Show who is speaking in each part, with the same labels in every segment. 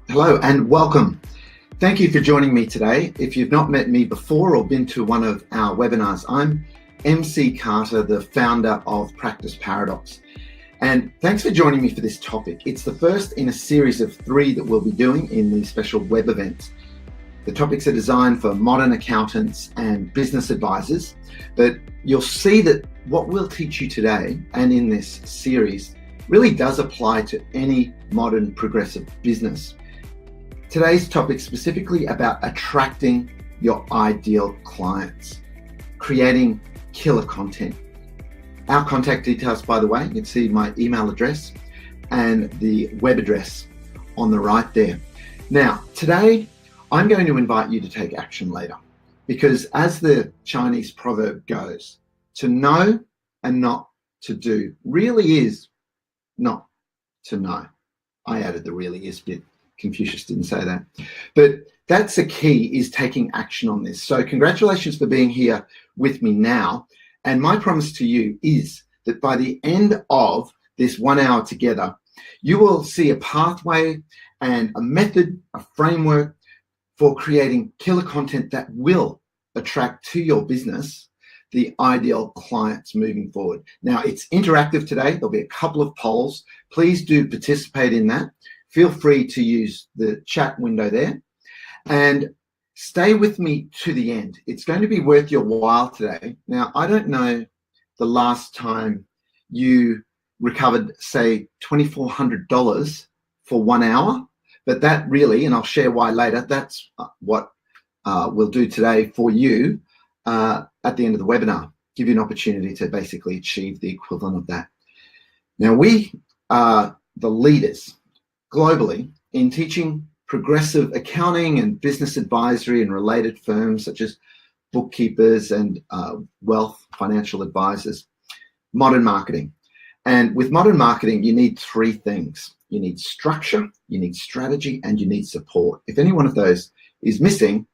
Speaker 1: Hello and welcome. Thank you for joining me today. If you've not met me before or been to one of our webinars, I'm MC Carter, the founder of Practice Paradox. And thanks for joining me for this topic. It's the first in a series of 3 that we'll be doing in these special web events. The topics are designed for modern accountants and business advisors, but you'll see that what we'll teach you today and in this series really does apply to any modern progressive business. Today's topic is specifically about attracting your ideal clients, creating killer content. Our contact details, by the way, you can see my email address and the web address on the right there. Now, today, I'm going to invite you to take action later, because as the Chinese proverb goes, to know and not to do really is not to know. I added the really is bit. Confucius didn't say that. But that's the key, is taking action on this. So congratulations for being here with me now. And my promise to you is that by the end of this 1 hour together, you will see a pathway and a method, a framework for creating killer content that will attract to your business the ideal clients moving forward. Now, it's interactive today. There'll be a couple of polls. Please do participate in that. Feel free to use the chat window there and stay with me to the end. It's going to be worth your while today. Now, I don't know the last time you recovered, say, $2,400 for 1 hour, but that really, and I'll share why later, that's what we'll do today for you at the end of the webinar, give you an opportunity to basically achieve the equivalent of that. Now, we are the leaders globally in teaching progressive accounting and business advisory and related firms such as bookkeepers and wealth financial advisors, modern marketing. And with modern marketing, you need 3 things. You need structure, you need strategy, and you need support. If any one of those is missing,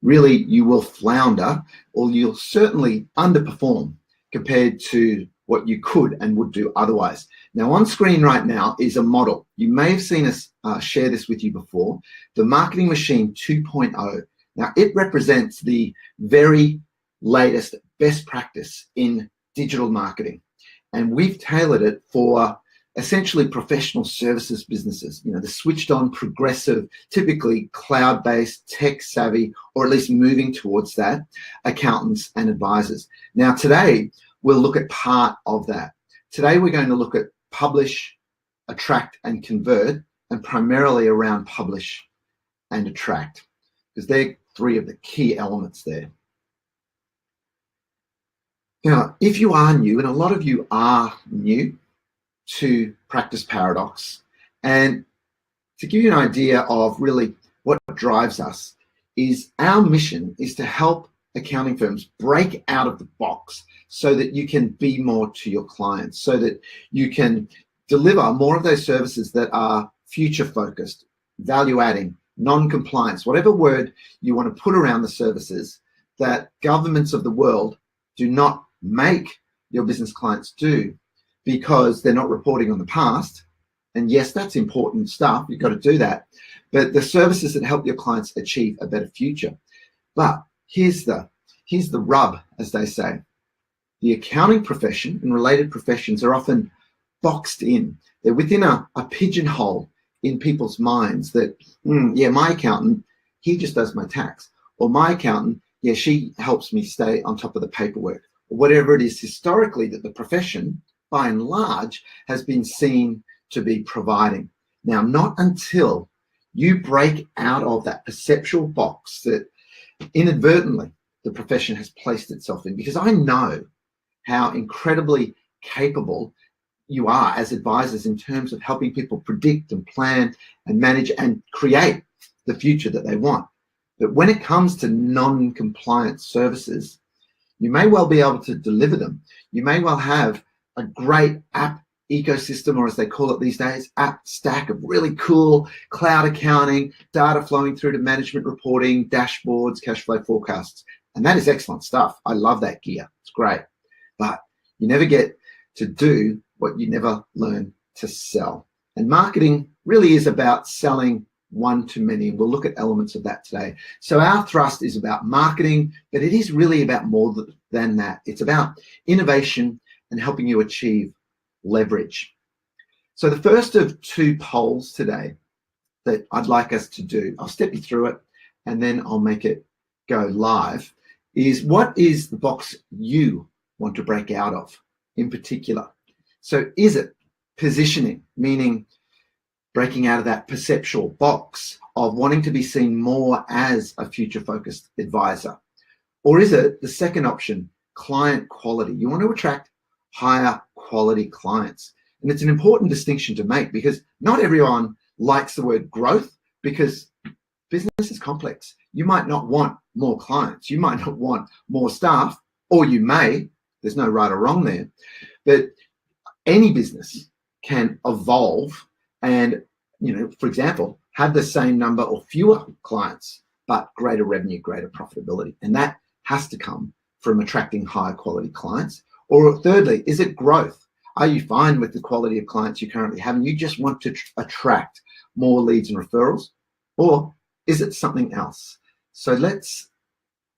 Speaker 1: really you will flounder, or you'll certainly underperform compared to what you could and would do otherwise. Now, on screen right now is a model. You may have seen us share this with you before, the Marketing Machine 2.0. Now, it represents the very latest best practice in digital marketing. And we've tailored it for essentially professional services businesses, you know, the switched on, progressive, typically cloud-based, tech savvy, or at least moving towards that, accountants and advisors. Now, today, we'll look at part of that. Today, we're going to look at publish, attract, and convert, and primarily around publish and attract, because they're 3 of the key elements there. Now, if you are new, and a lot of you are new to Practice Paradox, and to give you an idea of really what drives us, is our mission is to help accounting firms break out of the box so that you can be more to your clients, so that you can deliver more of those services that are future focused, value adding, non-compliance, whatever word you want to put around the services that governments of the world do not make your business clients do because they're not reporting on the past. And yes, that's important stuff. You've got to do that. But the services that help your clients achieve a better future. But here's the rub, as they say. The accounting profession and related professions are often boxed in. They're within a pigeonhole in people's minds that, yeah, my accountant, he just does my tax. Or my accountant, yeah, she helps me stay on top of the paperwork. Or whatever it is historically that the profession, by and large, has been seen to be providing. Now, not until you break out of that perceptual box that inadvertently the profession has placed itself in, because I know how incredibly capable you are as advisors in terms of helping people predict and plan and manage and create the future that they want. But when it comes to non-compliant services, you may well be able to deliver them. You may well have a great app ecosystem, or as they call it these days, app stack of really cool cloud accounting, data flowing through to management reporting, dashboards, cash flow forecasts. And that is excellent stuff. I love that gear. It's great. But you never get to do what you never learn to sell. And marketing really is about selling one-to-many. We'll look at elements of that today. So our thrust is about marketing, but it is really about more than that. It's about innovation and helping you achieve leverage. So the first of two polls today that I'd like us to do, I'll step you through it and then I'll make it go live, is what is the box you want to break out of in particular? So is it positioning, meaning breaking out of that perceptual box of wanting to be seen more as a future-focused advisor? Or is it the second option, client quality? You want to attract higher quality clients. And it's an important distinction to make because not everyone likes the word growth because business is complex. You might not want more clients. You might not want more staff, or you may. There's no right or wrong there. But any business can evolve and, for example, have the same number or fewer clients, but greater revenue, greater profitability. And that has to come from attracting higher quality clients. Or thirdly, is it growth? Are you fine with the quality of clients you currently have and you just want to attract more leads and referrals? Or is it something else? So let's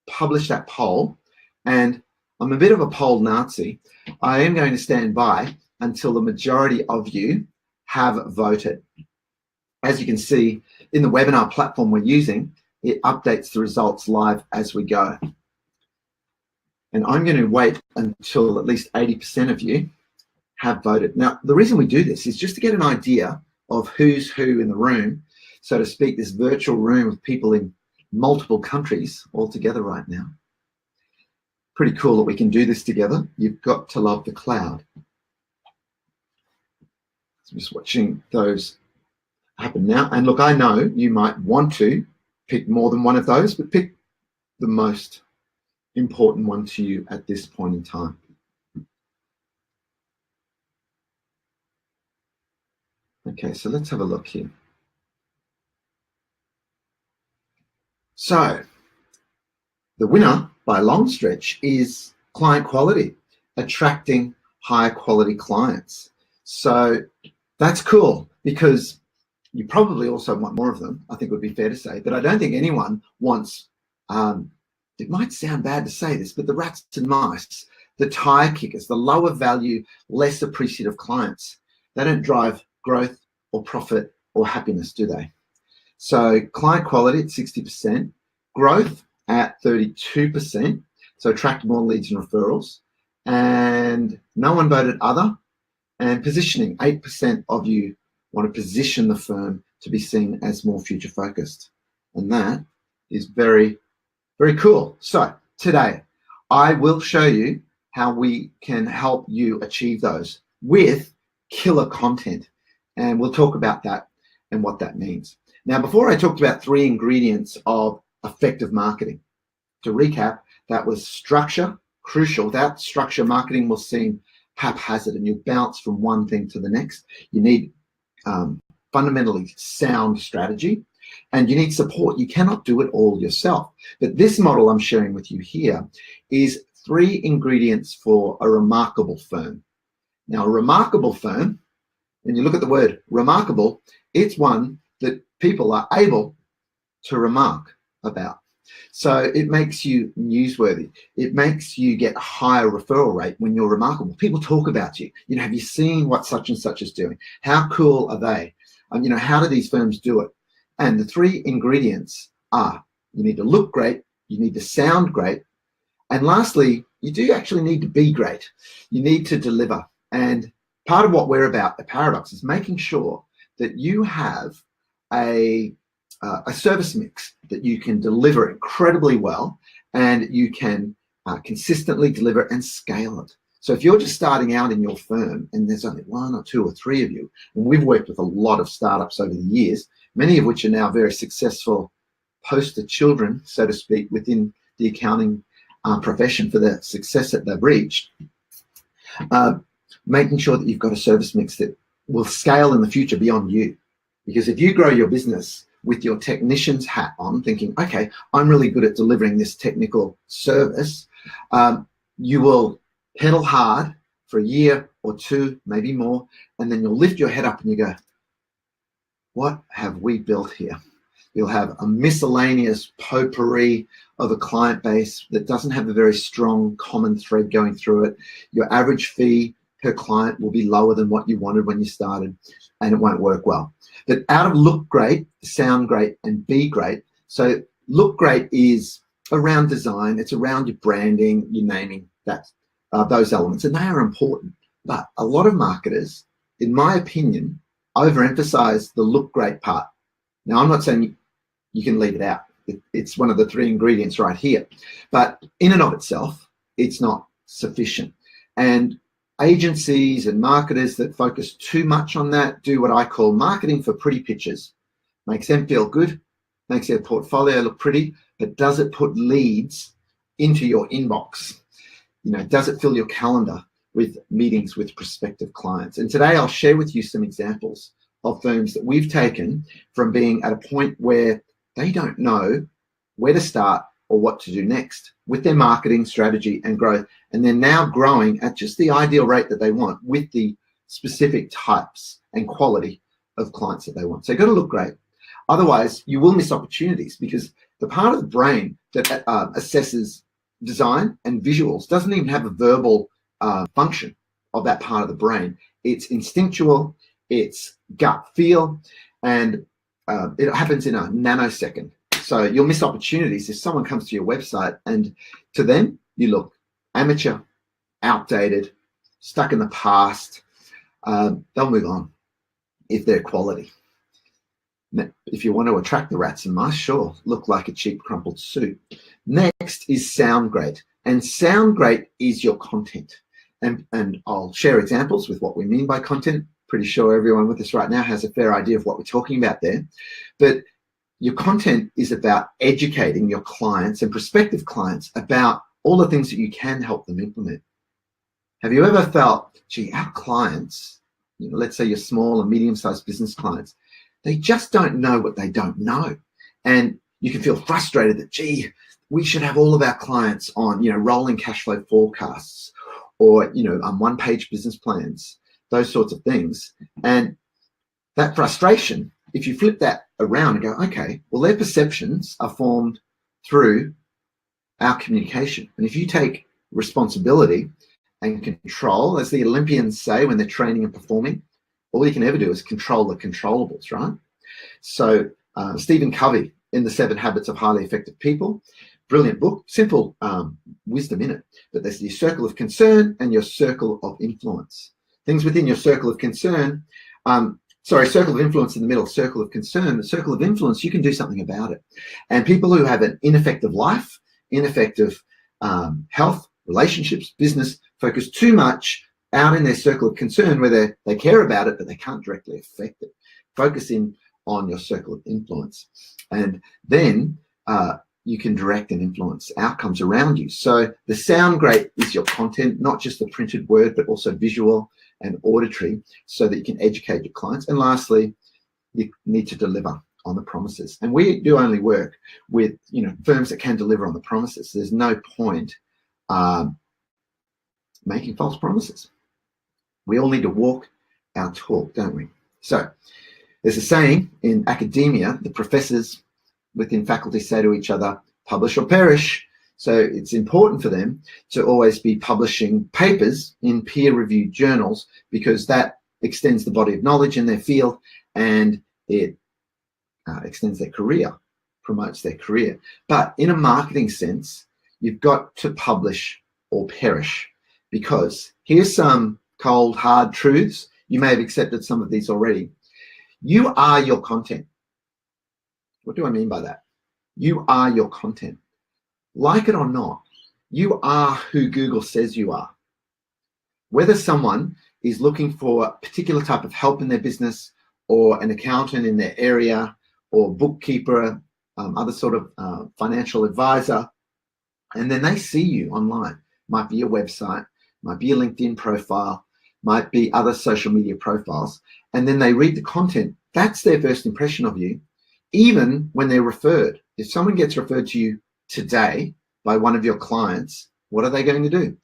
Speaker 1: publish that poll. And I'm a bit of a poll Nazi. I am going to stand by until the majority of you have voted. As you can see in the webinar platform we're using, it updates the results live as we go. And I'm going to wait until at least 80% of you have voted. Now, the reason we do this is just to get an idea of who's who in the room, so to speak, this virtual room of people in multiple countries all together right now. Pretty cool that we can do this together. You've got to love the cloud. So just watching those happen now. And look, I know you might want to pick more than one of those, but pick the most important one to you at this point in time. Okay, so let's have a look here. So the winner by a long stretch is client quality, attracting higher quality clients. So that's cool because you probably also want more of them, I think would be fair to say, but I don't think anyone wants, it might sound bad to say this, but the rats and mice, the tire kickers, the lower value, less appreciative clients, they don't drive growth or profit or happiness, do they? So client quality at 60%, growth at 32%, so attract more leads and referrals, and no one voted other, and positioning, 8% of you want to position the firm to be seen as more future focused. And that is very, very cool. So today, I will show you how we can help you achieve those with killer content. And we'll talk about that and what that means. Now, before I talked about 3 ingredients of effective marketing, to recap, that was structure, crucial. Without structure, marketing will seem haphazard and you'll bounce from one thing to the next. You need fundamentally sound strategy and you need support. You cannot do it all yourself. But this model I'm sharing with you here is 3 ingredients for a remarkable firm. Now, a remarkable firm, when you look at the word remarkable, it's one that people are able to remark about. So it makes you newsworthy. It makes you get a higher referral rate when you're remarkable. People talk about you. Have you seen what such and such is doing? How cool are they? How do these firms do it? And the 3 ingredients are, you need to look great, you need to sound great, and lastly, you do actually need to be great. You need to deliver. And part of what we're about at Paradox is making sure that you have a service mix that you can deliver incredibly well and you can consistently deliver and scale it. So if you're just starting out in your firm and there's only 1 or 2 or 3 of you, and we've worked with a lot of startups over the years, many of which are now very successful poster children, so to speak, within the accounting profession for the success that they've reached, making sure that you've got a service mix that will scale in the future beyond you. Because if you grow your business with your technician's hat on, thinking, okay, I'm really good at delivering this technical service, you will pedal hard for a year or 2, maybe more, and then you'll lift your head up and you go, what have we built here? You'll have a miscellaneous potpourri of a client base that doesn't have a very strong common thread going through it. Your average fee per client will be lower than what you wanted when you started, and it won't work well. But out of look great, sound great, and be great. So look great is around design, it's around your branding, your naming, those elements, and they are important. But a lot of marketers, in my opinion, overemphasize the look great part. Now, I'm not saying you can leave it out. It's one of the 3 ingredients right here. But in and of itself, it's not sufficient. And agencies and marketers that focus too much on that do what I call marketing for pretty pictures. Makes them feel good, makes their portfolio look pretty, but does it put leads into your inbox? You know, does it fill your calendar with meetings with prospective clients? And today I'll share with you some examples of firms that we've taken from being at a point where they don't know where to start or what to do next with their marketing strategy and growth. And they're now growing at just the ideal rate that they want with the specific types and quality of clients that they want. So you've got to look great. Otherwise, you will miss opportunities, because the part of the brain that assesses design and visuals doesn't even have a verbal function of that part of the brain. It's instinctual, it's gut feel, and it happens in a nanosecond. So you'll miss opportunities if someone comes to your website and to them you look amateur, outdated, stuck in the past. They'll move on if they're quality. If you want to attract the rats and mice, sure, look like a cheap crumpled suit. Next is sound great, and sound great is your content. And I'll share examples with what we mean by content. Pretty sure everyone with us right now has a fair idea of what we're talking about there. But your content is about educating your clients and prospective clients about all the things that you can help them implement. Have you ever felt, gee, our clients, let's say your small and medium-sized business clients, they just don't know what they don't know. And you can feel frustrated that, gee, we should have all of our clients on, rolling cash flow forecasts or, one-page business plans, those sorts of things. And that frustration, if you flip that around and go, okay, well, their perceptions are formed through our communication. And if you take responsibility and control, as the Olympians say when they're training and performing, all you can ever do is control the controllables, right? So Stephen Covey in The 7 Habits of Highly Effective People, brilliant book, simple wisdom in it. But there's your circle of concern and your circle of influence. Things within your circle of concern, circle of influence in the middle, circle of concern, the circle of influence, you can do something about it. And people who have an ineffective life, ineffective health, relationships, business, focus too much out in their circle of concern where they care about it, but they can't directly affect it. Focus in on your circle of influence. And then you can direct and influence outcomes around you. So the sound great is your content, not just the printed word, but also visual and auditory, so that you can educate your clients. And lastly, you need to deliver on the promises. And we do only work with firms that can deliver on the promises. There's no point making false promises. We all need to walk our talk, don't we? So there's a saying in academia, the professors within faculty say to each other, publish or perish. So it's important for them to always be publishing papers in peer-reviewed journals, because that extends the body of knowledge in their field, and it extends their career, promotes their career. But in a marketing sense, you've got to publish or perish, because here's some cold, hard truths. You may have accepted some of these already. You are your content. What do I mean by that? You are your content. Like it or not, you are who Google says you are. Whether someone is looking for a particular type of help in their business, or an accountant in their area, or bookkeeper, other sort of financial advisor, and then they see you online. Might be your website, might be your LinkedIn profile, might be other social media profiles, and then they read the content. That's their first impression of you, even when they're referred. If someone gets referred to you today by one of your clients, what are they going to do?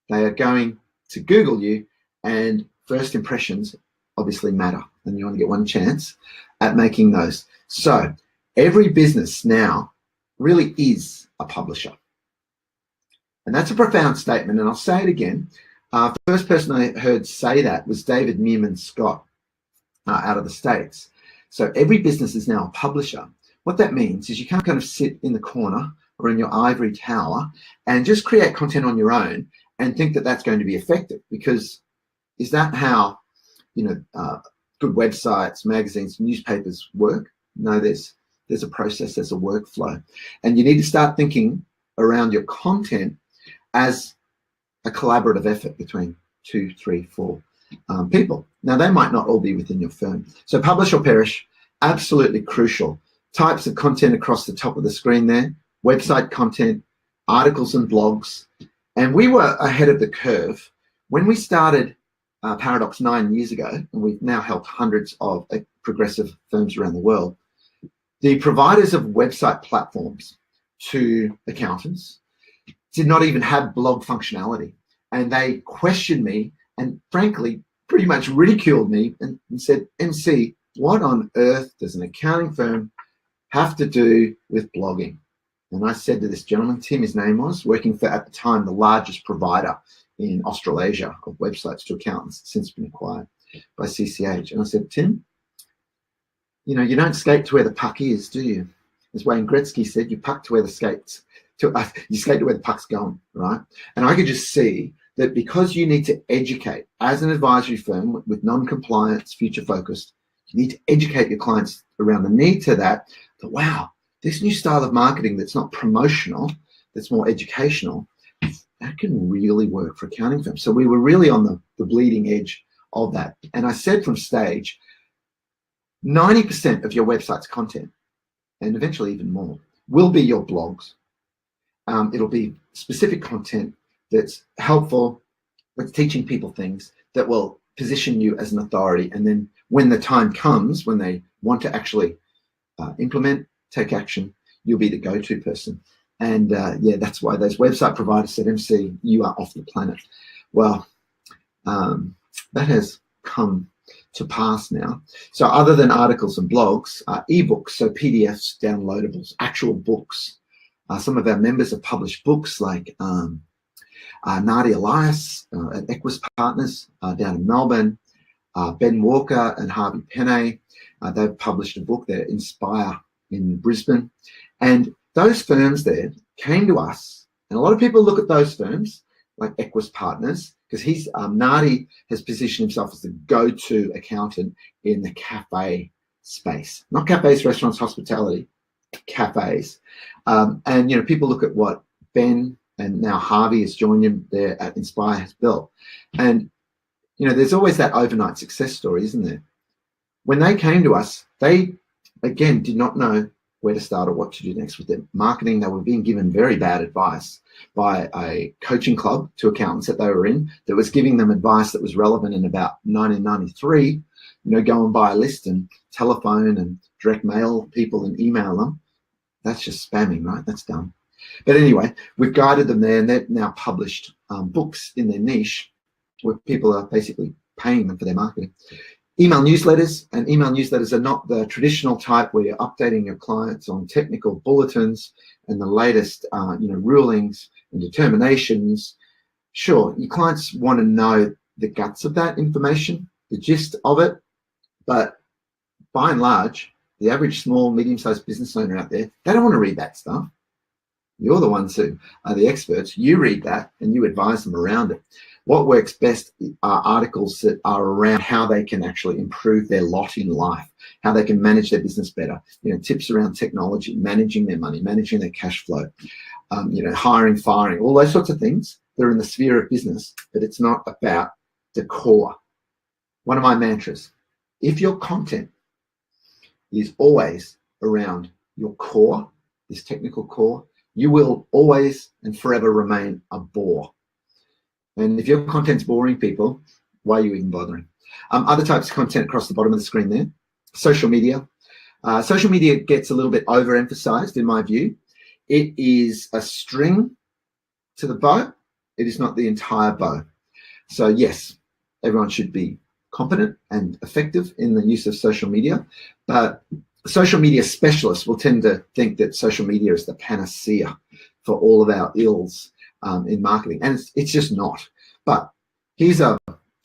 Speaker 1: They are going to Google you, and first impressions obviously matter, and you only get one chance at making those. So every business now really is a publisher. And that's a profound statement, and I'll say it again. The first person I heard say that was David Meerman Scott out of the States. So every business is now a publisher. What that means is you can't kind of sit in the corner or in your ivory tower and just create content on your own and think that that's going to be effective, because is that how, good websites, magazines, newspapers work? No, there's a process, there's a workflow. And you need to start thinking around your content as a collaborative effort between 2, 3, 4 people. Now, they might not all be within your firm. So publish or perish, absolutely crucial. Types of content across the top of the screen there: website content, articles and blogs. And we were ahead of the curve. When we started Paradox 9 years ago, and we've now helped hundreds of progressive firms around the world, the providers of website platforms to accountants did not even have blog functionality. And they questioned me and frankly pretty much ridiculed me and said, MC, what on earth does an accounting firm have to do with blogging? And I said to this gentleman, Tim, his name was, working for, at the time, the largest provider in Australasia of websites to accountants, since been acquired by CCH. And I said, Tim, you don't skate to where the puck is, do you? As Wayne Gretzky said, you puck to where the skates, you skate to where the puck's going, right? And I could just see that because you need to educate as an advisory firm with non-compliance, future-focused, you need to educate your clients around the need to that, wow, this new style of marketing that's not promotional, that's more educational, that can really work for accounting firms. So we were really on the bleeding edge of that. And I said from stage, 90% of your website's content, and eventually even more, will be your blogs. It'll be specific content that's helpful, that's teaching people things that will position you as an authority. And then when the time comes, when they want to actually implement, take action, you'll be the go-to person. And that's why those website providers said, MC, you are off the planet. Well, that has come to pass now. So other than articles and blogs, ebooks, so PDFs, downloadables, actual books. Some of our members have published books like Nadia Elias at Equus Partners down in Melbourne, Ben Walker and Harvey Penne. They've published a book there, Inspire, in Brisbane. And those firms there came to us, and a lot of people look at those firms like Equus Partners, because he's Nadi has positioned himself as the go-to accountant in the cafe space, not cafes, restaurants, hospitality, cafes. And people look at what Ben and now Harvey has joined him there at Inspire has built, and there's always that overnight success story, isn't there? When they came to us, they again did not know where to start or what to do next with their marketing. They were being given very bad advice by a coaching club to accountants that they were in that was giving them advice that was relevant in about 1993. Go and buy a list and telephone and direct mail people and email them. That's just spamming, right? That's done. But anyway, we've guided them there, and they've now published books in their niche where people are basically paying them for their marketing. Email newsletters, and email newsletters are not the traditional type where you're updating your clients on technical bulletins and the latest rulings and determinations. Sure, your clients want to know the guts of that information, the gist of it, but by and large, the average small, medium-sized business owner out there, they don't want to read that stuff. You're the ones who are the experts. You read that and you advise them around it. What works best are articles that are around how they can actually improve their lot in life, how they can manage their business better, tips around technology, managing their money, managing their cash flow, hiring, firing, all those sorts of things. They're in the sphere of business, but it's not about the core. One of my mantras, if your content is always around your core, this technical core, you will always and forever remain a bore. And if your content's boring people, why are you even bothering? Other types of content across the bottom of the screen there. Social media. Social media gets a little bit overemphasized in my view. It is a string to the bow. It is not the entire bow. So yes, everyone should be competent and effective in the use of social media, but social media specialists will tend to think that social media is the panacea for all of our ills in marketing, and it's just not. But here's a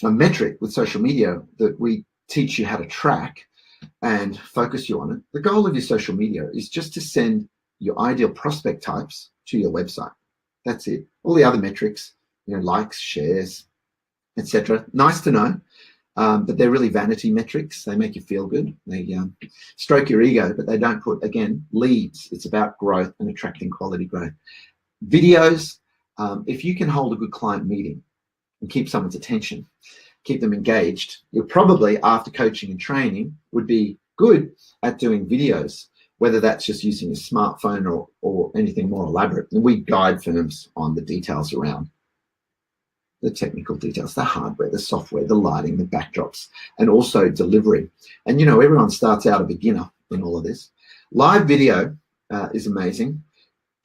Speaker 1: metric with social media that we teach you how to track and focus you on it. The goal of your social media is just to send your ideal prospect types to your website. That's it. All the other metrics, likes, shares, etc. Nice to know, but they're really vanity metrics. They make you feel good. They stroke your ego, but they don't put, again, leads. It's about growth and attracting quality growth. Videos, if you can hold a good client meeting and keep someone's attention, keep them engaged, you're probably, after coaching and training, would be good at doing videos, whether that's just using a smartphone or anything more elaborate. And we guide firms on the details around the technical details, the hardware, the software, the lighting, the backdrops, and also delivery. And everyone starts out a beginner in all of this. Live video is amazing.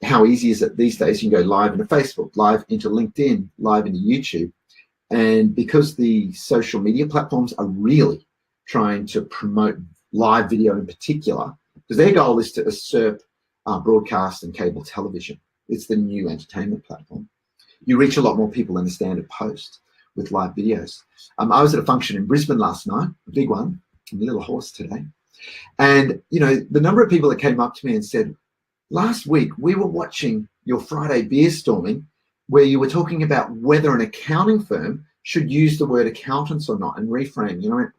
Speaker 1: How easy is it these days? You can go live into Facebook, live into LinkedIn, live into YouTube. And because the social media platforms are really trying to promote live video in particular, because their goal is to usurp broadcast and cable television. It's the new entertainment platform. You reach a lot more people than a standard post with live videos. I was at a function in Brisbane last night, a big one, in the Little Horse today. And, the number of people that came up to me and said, last week we were watching your Friday beer storming where you were talking about whether an accounting firm should use the word accountants or not and reframe.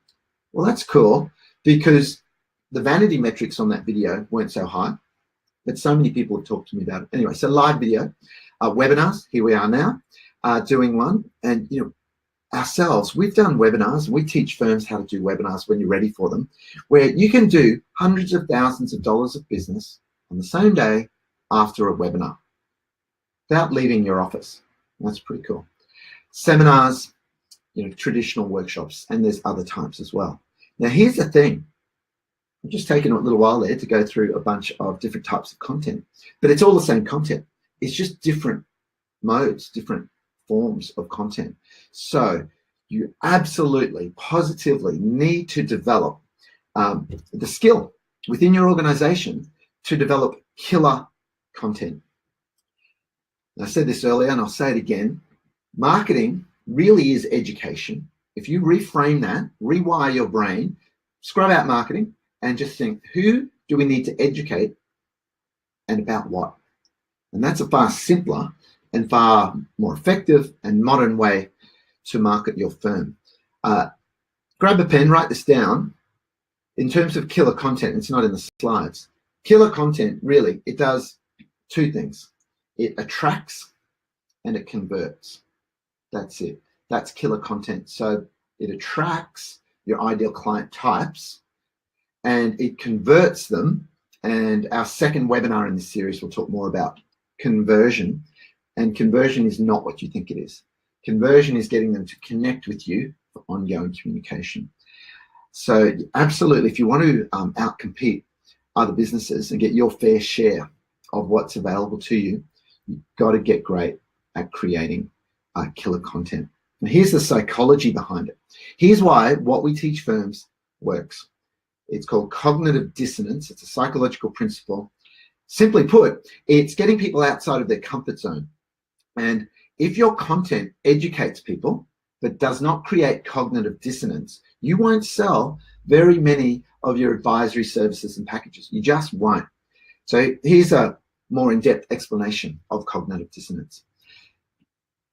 Speaker 1: Well, that's cool, because the vanity metrics on that video weren't so high, but so many people have talked to me about it. Anyway, so live video, webinars, here we are now, doing one. And, ourselves, we've done webinars. We teach firms how to do webinars when you're ready for them, where you can do hundreds of thousands of dollars of business on the same day after a webinar without leaving your office. That's pretty cool. Seminars, traditional workshops, and there's other types as well. Now, here's the thing. I've just taken a little while there to go through a bunch of different types of content, but it's all the same content. It's just different modes, different forms of content. So you absolutely, positively need to develop the skill within your organization to develop killer content. I said this earlier and I'll say it again. Marketing really is education. If you reframe that, rewire your brain, scrub out marketing and just think, who do we need to educate and about what? And that's a far simpler and far more effective and modern way to market your firm. Grab a pen, write this down. In terms of killer content, it's not in the slides. Killer content, really, it does two things. It attracts and it converts. That's it. That's killer content. So it attracts your ideal client types and it converts them. And our second webinar in this series will talk more about conversion. And conversion is not what you think it is. Conversion is getting them to connect with you for ongoing communication. So absolutely, if you want to outcompete other businesses and get your fair share of what's available to you, you've got to get great at creating killer content. And here's the psychology behind it. Here's why what we teach firms works. It's called cognitive dissonance. It's a psychological principle. Simply put, it's getting people outside of their comfort zone. And if your content educates people but does not create cognitive dissonance, you won't sell very many of your advisory services and packages. You just won't. So here's a more in-depth explanation of cognitive dissonance.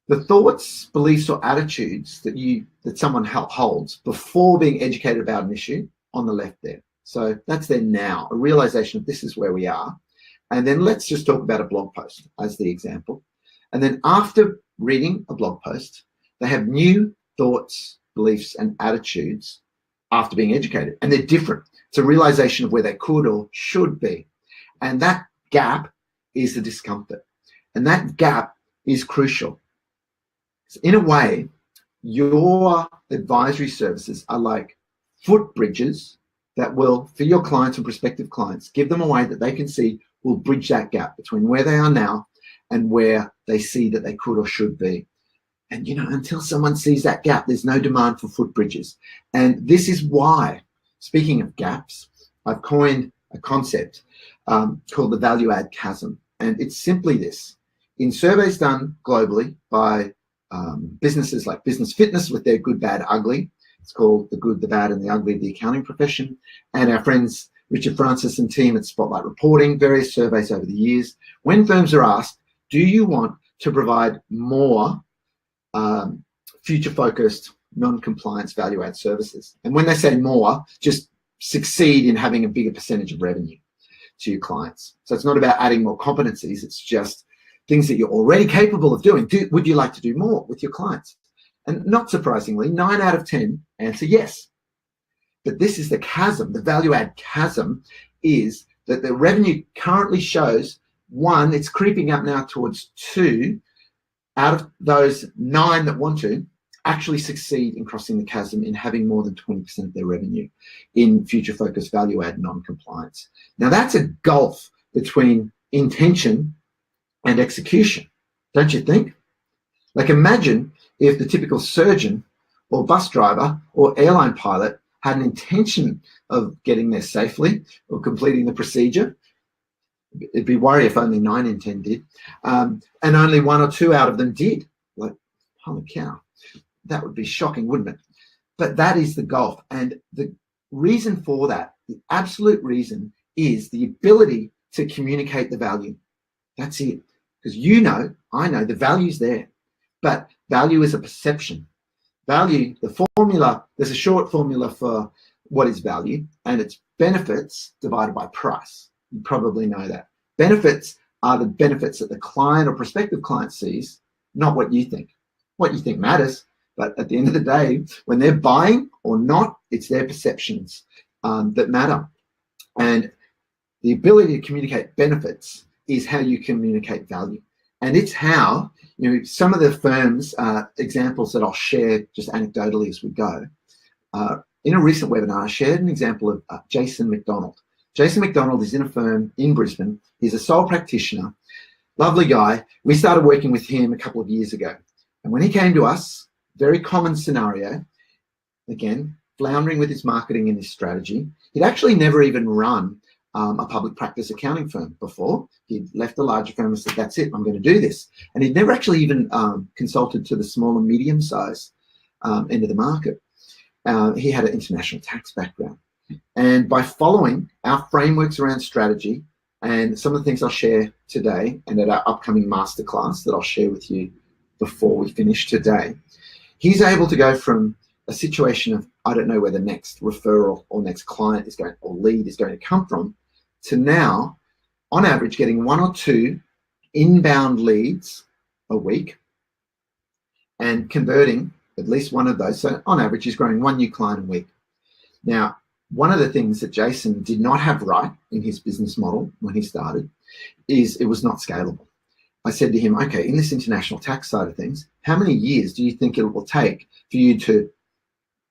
Speaker 1: The thoughts, beliefs, or attitudes that someone holds before being educated about an issue on the left there. So that's their now, a realization of this is where we are. And then let's just talk about a blog post as the example. And then after reading a blog post, they have new thoughts, beliefs, and attitudes after being educated. And they're different. It's a realization of where they could or should be. And that gap is the discomfort. And that gap is crucial. So in a way, your advisory services are like footbridges that will, for your clients and prospective clients, give them a way that they can see will bridge that gap between where they are now and where they see that they could or should be. And, until someone sees that gap, there's no demand for footbridges. And this is why, speaking of gaps, I've coined a concept called the value add chasm. And it's simply this. In surveys done globally by businesses like Business Fitness with their good, bad, ugly, it's called the good, the bad, and the ugly of the accounting profession, and our friends Richard Francis and team at Spotlight Reporting, various surveys over the years, when firms are asked, do you want to provide more future-focused, non-compliance value-add services? And when they say more, just succeed in having a bigger percentage of revenue to your clients. So it's not about adding more competencies, it's just things that you're already capable of doing. Would you like to do more with your clients? And not surprisingly, 9 out of 10 answer yes. But this is the chasm, the value-add chasm, is that the revenue currently shows 1, it's creeping up now towards 2, out of those 9 that want to actually succeed in crossing the chasm in having more than 20% of their revenue in future-focused value-add non-compliance. Now that's a gulf between intention and execution, don't you think? Like, imagine if the typical surgeon or bus driver or airline pilot had an intention of getting there safely or completing the procedure. It'd be worry if only 9 in 10 did, and only 1 or 2 out of them did. Like, holy cow, that would be shocking, wouldn't it? But that is the gulf, and the reason for that, the absolute reason, is the ability to communicate the value. That's it. Because I know the value's there, but value is a perception. Value, the formula, there's a short formula for what is value, and it's benefits divided by price. You probably know that. Benefits are the benefits that the client or prospective client sees, not what you think. What you think matters, but at the end of the day, when they're buying or not, it's their perceptions that matter. And the ability to communicate benefits is how you communicate value. And it's how, some of the firms, examples that I'll share just anecdotally as we go. In a recent webinar, I shared an example of Jason McDonald. Jason McDonald is in a firm in Brisbane. He's a sole practitioner, lovely guy. We started working with him a couple of years ago. And when he came to us, very common scenario, again, floundering with his marketing and his strategy. He'd actually never even run a public practice accounting firm before. He'd left a larger firm and said, that's it, I'm going to do this. And he'd never actually even consulted to the small and medium size end of the market. He had an international tax background. And by following our frameworks around strategy and some of the things I'll share today and at our upcoming masterclass that I'll share with you before we finish today, he's able to go from a situation of, I don't know where the next referral or next client is going or lead is going to come from, to now, on average, getting 1 or 2 inbound leads a week and converting at least one of those. So on average, he's growing 1 new client a week. Now, one of the things that Jason did not have right in his business model when he started is it was not scalable. I said to him, okay, in this international tax side of things, how many years do you think it will take for you to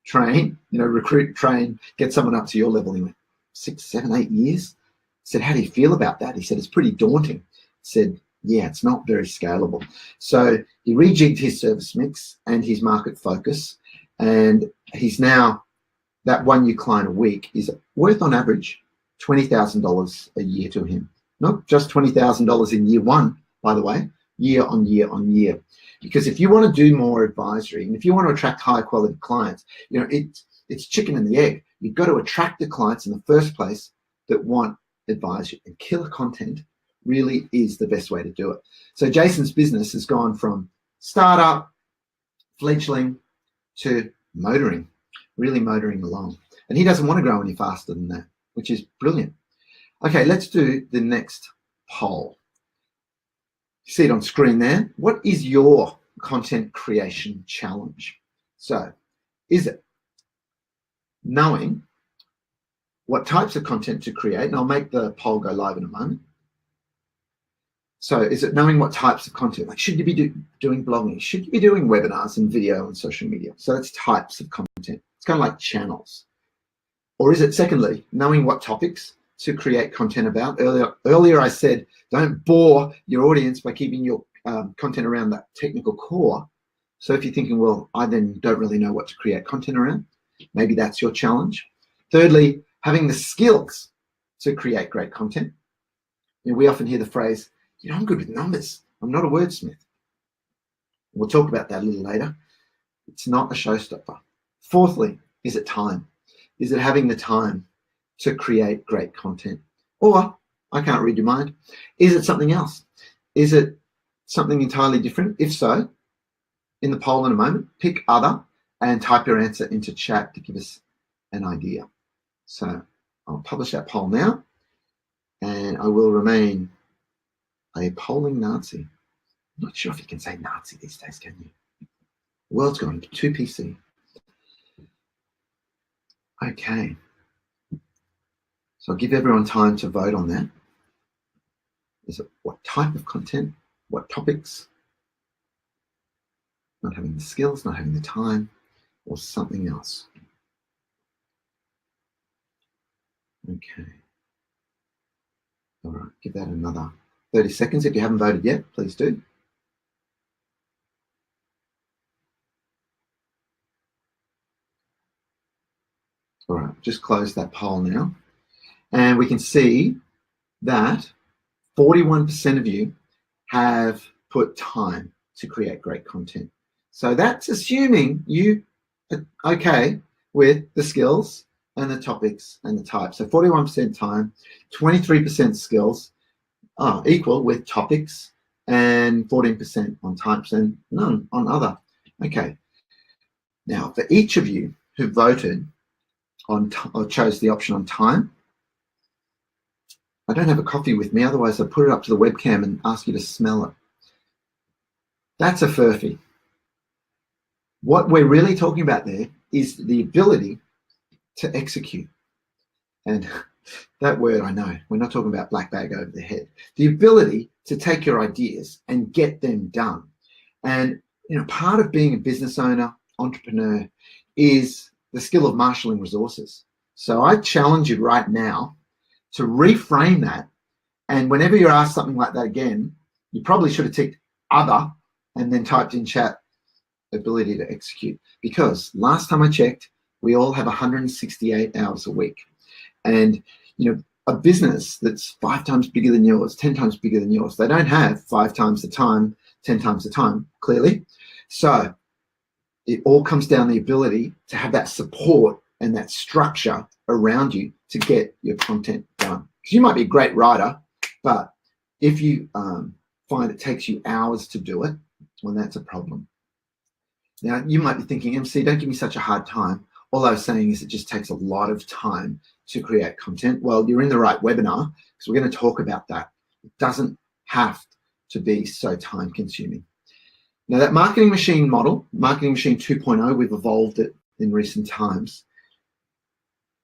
Speaker 1: train, recruit, train, get someone up to your level? He went, 6, 7, 8 years. I said, how do you feel about that? He said, it's pretty daunting. I said, yeah, it's not very scalable. So he rejigged his service mix and his market focus, and he's now, that 1 new client a week is worth on average $20,000 a year to him. Not just $20,000 in year 1, by the way, year on year on year. Because if you want to do more advisory and if you want to attract high quality clients, it's chicken and the egg. You've got to attract the clients in the first place that want advisory, and killer content really is the best way to do it. So Jason's business has gone from startup, fledgling, to motoring, really motoring along. And he doesn't want to grow any faster than that, which is brilliant. Okay, let's do the next poll. You see it on screen there. What is your content creation challenge? So, is it knowing what types of content to create? And I'll make the poll go live in a moment. So is it knowing what types of content? Like, should you be doing blogging? Should you be doing webinars and video and social media? So that's types of content. It's kind of like channels. Or is it, secondly, knowing what topics to create content about? Earlier I said, don't bore your audience by keeping your content around that technical core. So if you're thinking, well, I then don't really know what to create content around, maybe that's your challenge. Thirdly, having the skills to create great content. We often hear the phrase, I'm good with numbers. I'm not a wordsmith. We'll talk about that a little later. It's not a showstopper. Fourthly, is it time? Is it having the time to create great content? Or, I can't read your mind, is it something else? Is it something entirely different? If so, in the poll in a moment, pick other and type your answer into chat to give us an idea. So I'll publish that poll now, and I will remain a polling Nazi. I'm not sure if you can say Nazi these days, can you? The world's gone too PC. Okay. So I'll give everyone time to vote on that. Is it what type of content? What topics? Not having the skills, not having the time, or something else? Okay. All right, give that another 30 seconds. If you haven't voted yet, please do. All right, just close that poll now. And we can see that 41% of you have put time to create great content. So that's assuming you are okay with the skills and the topics and the types. So 41% time, 23% skills equal with topics, and 14% on types and none on other. Okay. Now, for each of you who voted on or chose the option on time, I don't have a coffee with me, otherwise I'd put it up to the webcam and ask you to smell it. That's a furphy. What we're really talking about there is the ability to execute. And that word, I know, we're not talking about black bag over the head. The ability to take your ideas and get them done. And part of being a business owner, entrepreneur, is the skill of marshalling resources. So I challenge you right now to reframe that. And whenever you're asked something like that again, you probably should have ticked other and then typed in chat ability to execute. Because last time I checked, we all have 168 hours a week. And a business that's 5 times bigger than yours, 10 times bigger than yours, they don't have 5 times the time, 10 times the time, clearly. So it all comes down to the ability to have that support and that structure around you to get your content done. Because you might be a great writer, but if you find it takes you hours to do it, well, that's a problem. Now, you might be thinking, MC, don't give me such a hard time. All I was saying is it just takes a lot of time to create content. Well, you're in the right webinar, because we're going to talk about that. It doesn't have to be so time consuming. Now, that marketing machine model, marketing machine 2.0, we've evolved it in recent times.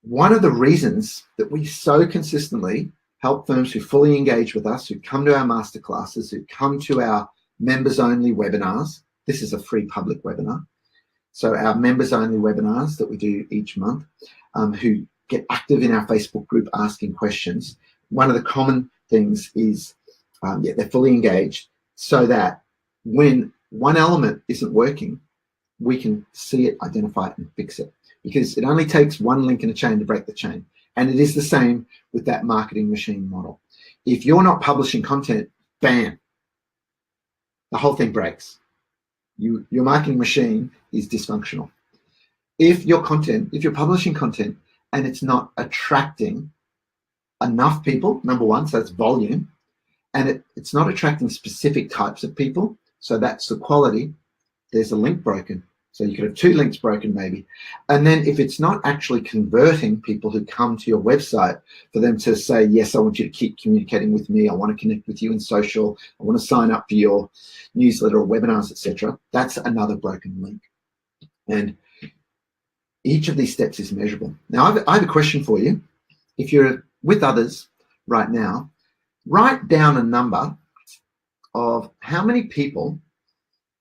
Speaker 1: One of the reasons that we so consistently help firms who fully engage with us, who come to our masterclasses, who come to our members only webinars, this is a free public webinar. So our members only webinars that we do each month, who get active in our Facebook group asking questions. One of the common things is they're fully engaged, so that when one element isn't working, we can see it, identify it, and fix it. Because it only takes one link in a chain to break the chain. And it is the same with that marketing machine model. If you're not publishing content, bam, the whole thing breaks. Your marketing machine is dysfunctional. If you're publishing content and it's not attracting enough people, number one, so that's volume, and it's not attracting specific types of people, so that's the quality, there's a link broken. So you could have 2 links broken maybe. And then if it's not actually converting people who come to your website for them to say, yes, I want you to keep communicating with me, I want to connect with you in social, I want to sign up for your newsletter or webinars, etc., that's another broken link. And each of these steps is measurable. Now, I have a question for you. If you're with others right now, write down a number of how many people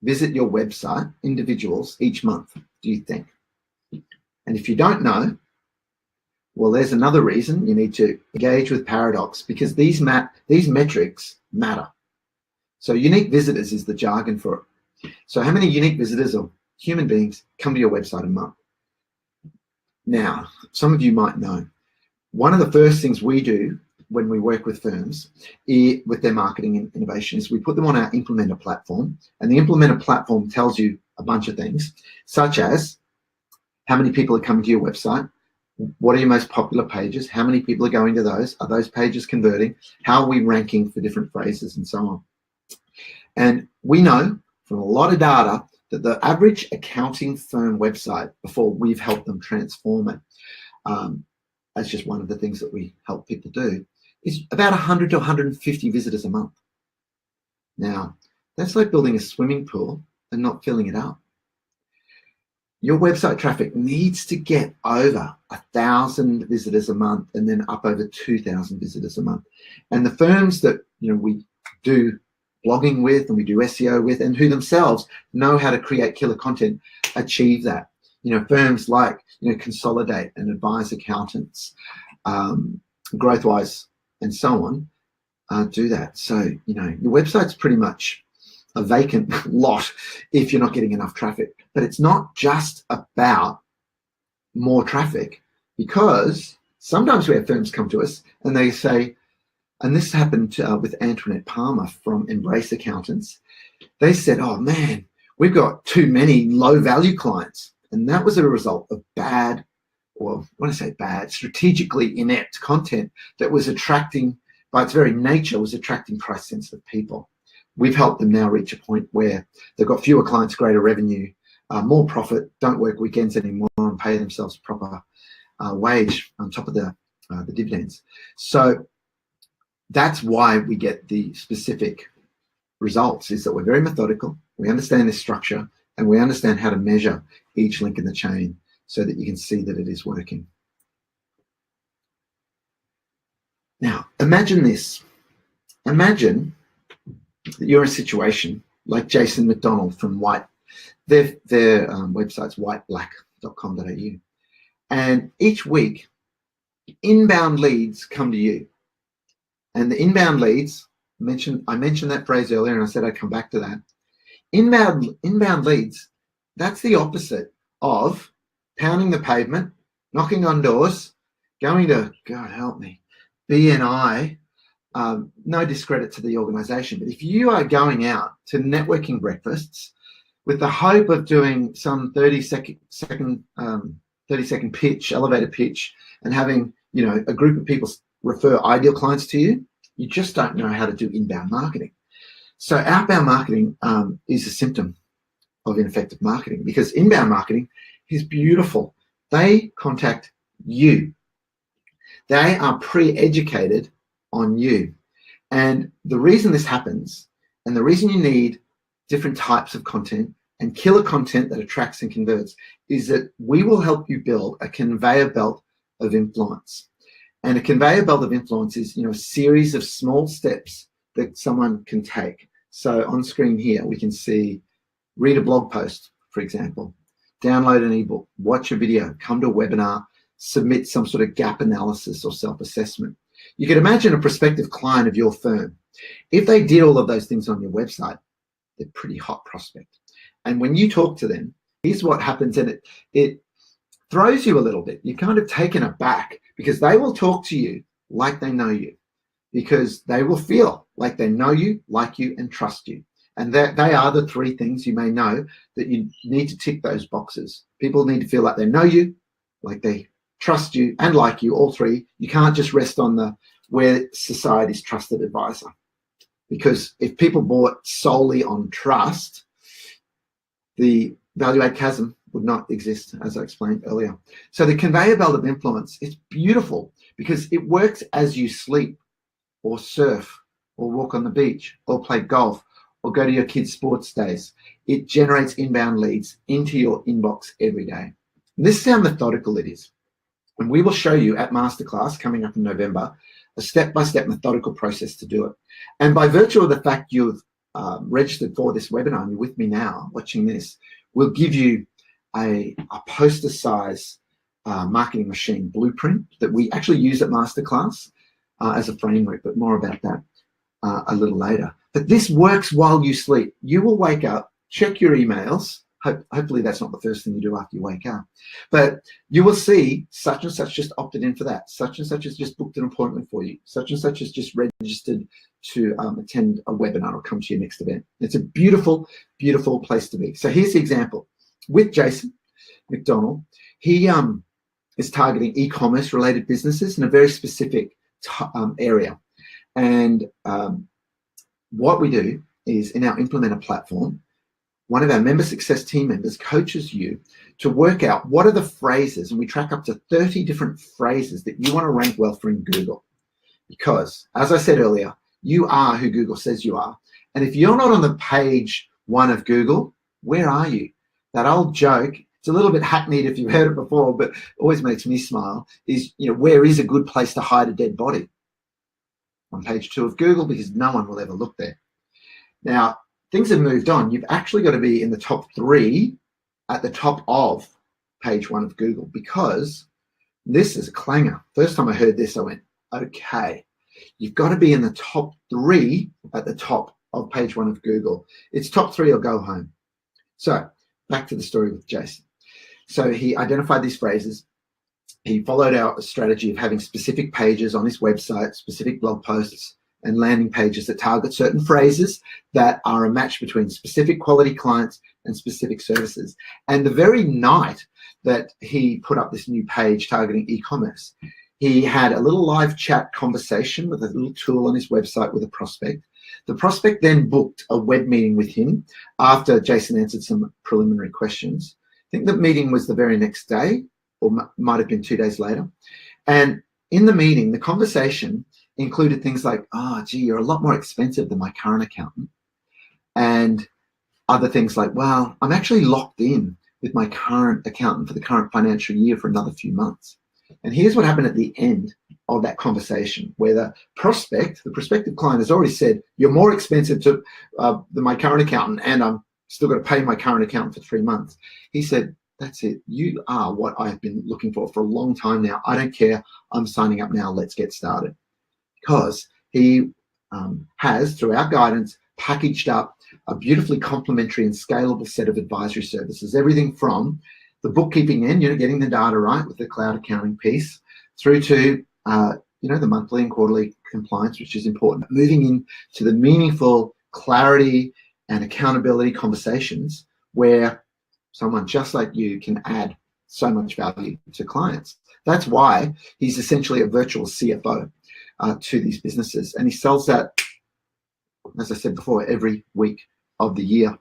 Speaker 1: visit your website, individuals, each month, do you think? And if you don't know, well, there's another reason you need to engage with Paradox, because these metrics matter. So unique visitors is the jargon for it. So how many unique visitors or human beings come to your website a month? Now, some of you might know, one of the first things we do when we work with firms with their marketing and innovation is we put them on our implementer platform, and the implementer platform tells you a bunch of things, such as how many people are coming to your website, what are your most popular pages, how many people are going to those, are those pages converting, how are we ranking for different phrases, and so on. And we know from a lot of data that the average accounting firm website, before we've helped them transform it, as just one of the things that we help people do, is about 100 to 150 visitors a month. Now, that's like building a swimming pool and not filling it up. Your website traffic needs to get over 1,000 visitors a month and then up over 2,000 visitors a month. And the firms that we do blogging with and we do SEO with and who themselves know how to create killer content achieve that. Firms like Consolidate and Advise Accountants, Growthwise, and so on do that. So your website's pretty much a vacant lot if you're not getting enough traffic. But it's not just about more traffic, because sometimes we have firms come to us and they say, and this happened with Antoinette Palmer from Embrace Accountants. They said, oh man, we've got too many low value clients. And that was a result of bad, or when I say bad, strategically inept content that was attracting, by its very nature, was attracting price sensitive people. We've helped them now reach a point where they've got fewer clients, greater revenue, more profit, don't work weekends anymore, and pay themselves a proper wage on top of the dividends. So that's why we get the specific results, is that we're very methodical, we understand this structure, and we understand how to measure each link in the chain so that you can see that it is working. Now, imagine this. Imagine that you're in a situation like Jason McDonald from White. Their website's whiteblack.com.au. And each week, inbound leads come to you. And the inbound leads, I mentioned that phrase earlier, and I said I'd come back to that. Inbound leads, that's the opposite of pounding the pavement, knocking on doors, going to, God help me, BNI, no discredit to the organization, but if you are going out to networking breakfasts with the hope of doing some 30-second pitch, elevator pitch, and having a group of people refer ideal clients to you, you just don't know how to do inbound marketing. So outbound marketing is a symptom of ineffective marketing, because inbound marketing is beautiful. They contact you. They are pre-educated on you. And the reason this happens, and the reason you need different types of content and killer content that attracts and converts, is that we will help you build a conveyor belt of influence. And a conveyor belt of influence is, a series of small steps that someone can take. So on screen here, we can see read a blog post, for example, download an ebook, watch a video, come to a webinar, submit some sort of gap analysis or self-assessment. You can imagine a prospective client of your firm. If they did all of those things on your website, they're a pretty hot prospect. And when you talk to them, here's what happens, and it throws you a little bit. You're kind of taken aback, because they will talk to you like they know you, because they will feel like they know you, like you, and trust you. And that they are the three things you may know that you need to tick those boxes. People need to feel like they know you, like they trust you, and like you, all three. You can't just rest on the we're society's trusted advisor. Because if people bought solely on trust, the value-add chasm would not exist, as I explained earlier. So the conveyor belt of influence is beautiful, because it works as you sleep, or surf, or walk on the beach, or play golf, or go to your kids' sports days. It generates inbound leads into your inbox every day. And this is how methodical it is. And we will show you at Masterclass coming up in November a step-by-step methodical process to do it. And by virtue of the fact you've registered for this webinar and you're with me now watching this, we'll give you a poster size marketing machine blueprint that we actually use at Masterclass as a framework, but more about that a little later. But this works while you sleep. You will wake up check your emails. Hopefully that's not the first thing you do after you wake up. But you will see such and such just opted in for that. Such and such has just booked an appointment for you. Such and such has just registered to attend a webinar or come to your next event. It's a beautiful, beautiful place to be. So here's the example. With Jason McDonald, he is targeting e-commerce related businesses in a very specific area. And what we do is in our Implementer platform, one of our member success team members coaches you to work out what are the phrases, and we track up to 30 different phrases that you want to rank well for in Google. Because, as I said earlier, you are who Google says you are. And if you're not on the page 1 of Google, where are you? That old joke, it's a little bit hackneyed if you've heard it before, but always makes me smile, is, where is a good place to hide a dead body? On page 2 of Google, because no one will ever look there. Now, things have moved on. You've actually got to be in the top 3 at the top of page 1 of Google, because this is a clanger. First time I heard this, I went, okay, you've got to be in the top 3 at the top of page 1 of Google. It's top 3 or go home. So back to the story with Jason. So he identified these phrases. He followed out a strategy of having specific pages on his website, specific blog posts, and landing pages that target certain phrases that are a match between specific quality clients and specific services. And the very night that he put up this new page targeting e-commerce, he had a little live chat conversation with a little tool on his website with a prospect. The prospect then booked a web meeting with him after Jason answered some preliminary questions. I think the meeting was the very next day, or might have been 2 days later. And in the meeting, the conversation included things like, oh, gee, you're a lot more expensive than my current accountant. And other things like, well, I'm actually locked in with my current accountant for the current financial year for another few months. And here's what happened at the end of that conversation, where the prospective client has already said, you're more expensive than my current accountant, and I'm still got to pay my current accountant for 3 months. He said, that's it. You are what I've been looking for a long time now. I don't care. I'm signing up now. Let's get started. Because he has, through our guidance, packaged up a beautifully complementary and scalable set of advisory services. Everything from the bookkeeping end, getting the data right with the cloud accounting piece, through to the monthly and quarterly compliance, which is important. Moving into the meaningful clarity and accountability conversations where someone just like you can add so much value to clients. That's why he's essentially a virtual CFO to these businesses. And he sells that, as I said before, every week of the year,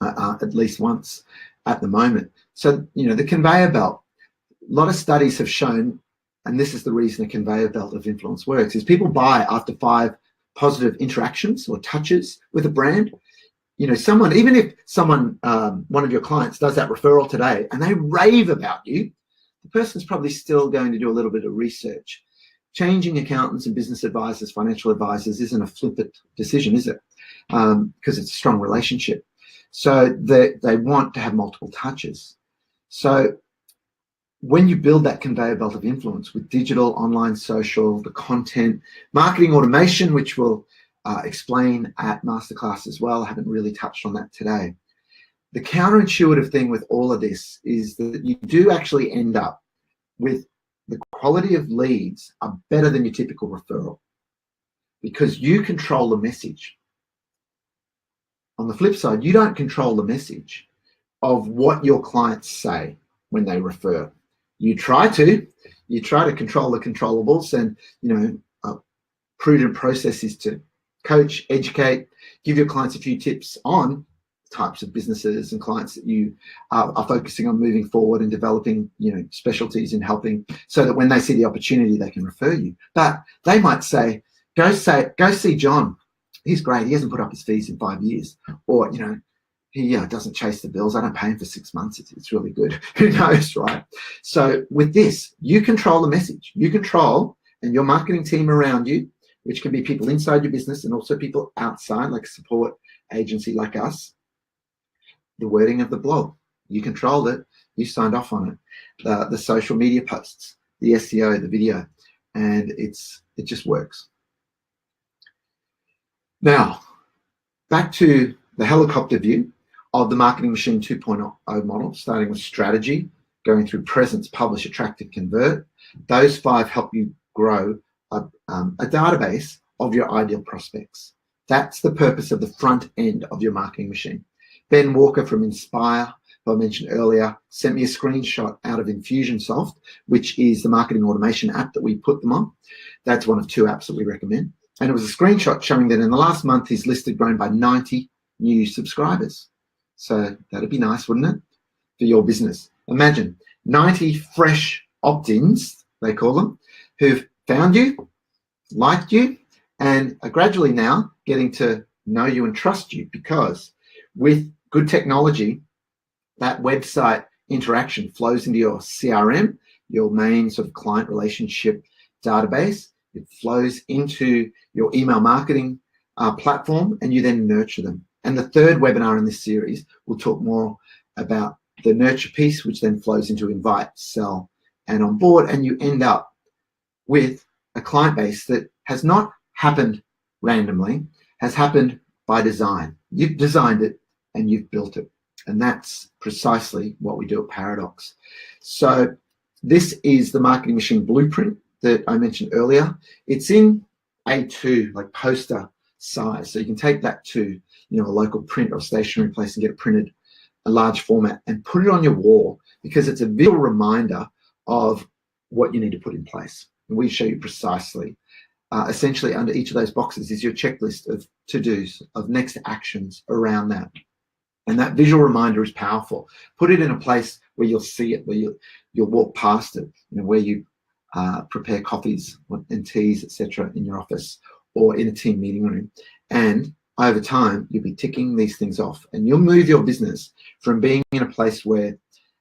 Speaker 1: at least once at the moment. So, the conveyor belt, a lot of studies have shown, and this is the reason a conveyor belt of influence works, is people buy after 5 positive interactions or touches with a brand. Even if someone, one of your clients does that referral today and they rave about you, the person's probably still going to do a little bit of research. Changing accountants and business advisors, financial advisors isn't a flippant decision, is it? Because it's a strong relationship. So they want to have multiple touches. So when you build that conveyor belt of influence with digital, online, social, the content, marketing automation, which we'll explain at Masterclass as well, I haven't really touched on that today. The counterintuitive thing with all of this is that you do actually end up with the quality of leads are better than your typical referral because you control the message. On the flip side, you don't control the message of what your clients say when they refer. You try to control the controllables, and a prudent process is to coach, educate, give your clients a few tips on types of businesses and clients that you are focusing on moving forward and developing, specialties in helping, so that when they see the opportunity, they can refer you. But they might say, go see John. He's great. He hasn't put up his fees in 5 years. Or, he doesn't chase the bills. I don't pay him for 6 months. It's really good. Who knows, right? So with this, you control the message. You control, and your marketing team around you, which can be people inside your business and also people outside, like a support agency like us, the wording of the blog. You controlled it. You signed off on it. The social media posts, the SEO, the video, and it just works. Now, back to the helicopter view of the Marketing Machine 2.0 model, starting with strategy, going through presence, publish, attract, and convert. Those 5 help you grow a database of your ideal prospects. That's the purpose of the front end of your marketing machine. Ben Walker from Inspire, who I mentioned earlier, sent me a screenshot out of Infusionsoft, which is the marketing automation app that we put them on. That's one of 2 apps that we recommend. And it was a screenshot showing that in the last month, his list had grown by 90 new subscribers. So that'd be nice, wouldn't it, for your business? Imagine 90 fresh opt-ins, they call them, who've found you, liked you, and are gradually now getting to know you and trust you, because with good technology, that website interaction flows into your CRM, your main sort of client relationship database. It flows into your email marketing platform, and you then nurture them. And the 3rd webinar in this series will talk more about the nurture piece, which then flows into invite, sell, and onboard, and you end up with a client base that has not happened randomly, has happened by design. You've designed it and you've built it. And that's precisely what we do at Paradox. So this is the Marketing Machine blueprint that I mentioned earlier. It's in A2, like poster size. So you can take that to a local print or stationery place and get it printed a large format and put it on your wall, because it's a visual reminder of what you need to put in place. And we show you precisely. Essentially, under each of those boxes is your checklist of to-dos, of next actions around that. And that visual reminder is powerful. Put it in a place where you'll see it, where you'll walk past it, where you prepare coffees and teas, etc., in your office or in a team meeting room. And over time, you'll be ticking these things off, and you'll move your business from being in a place where,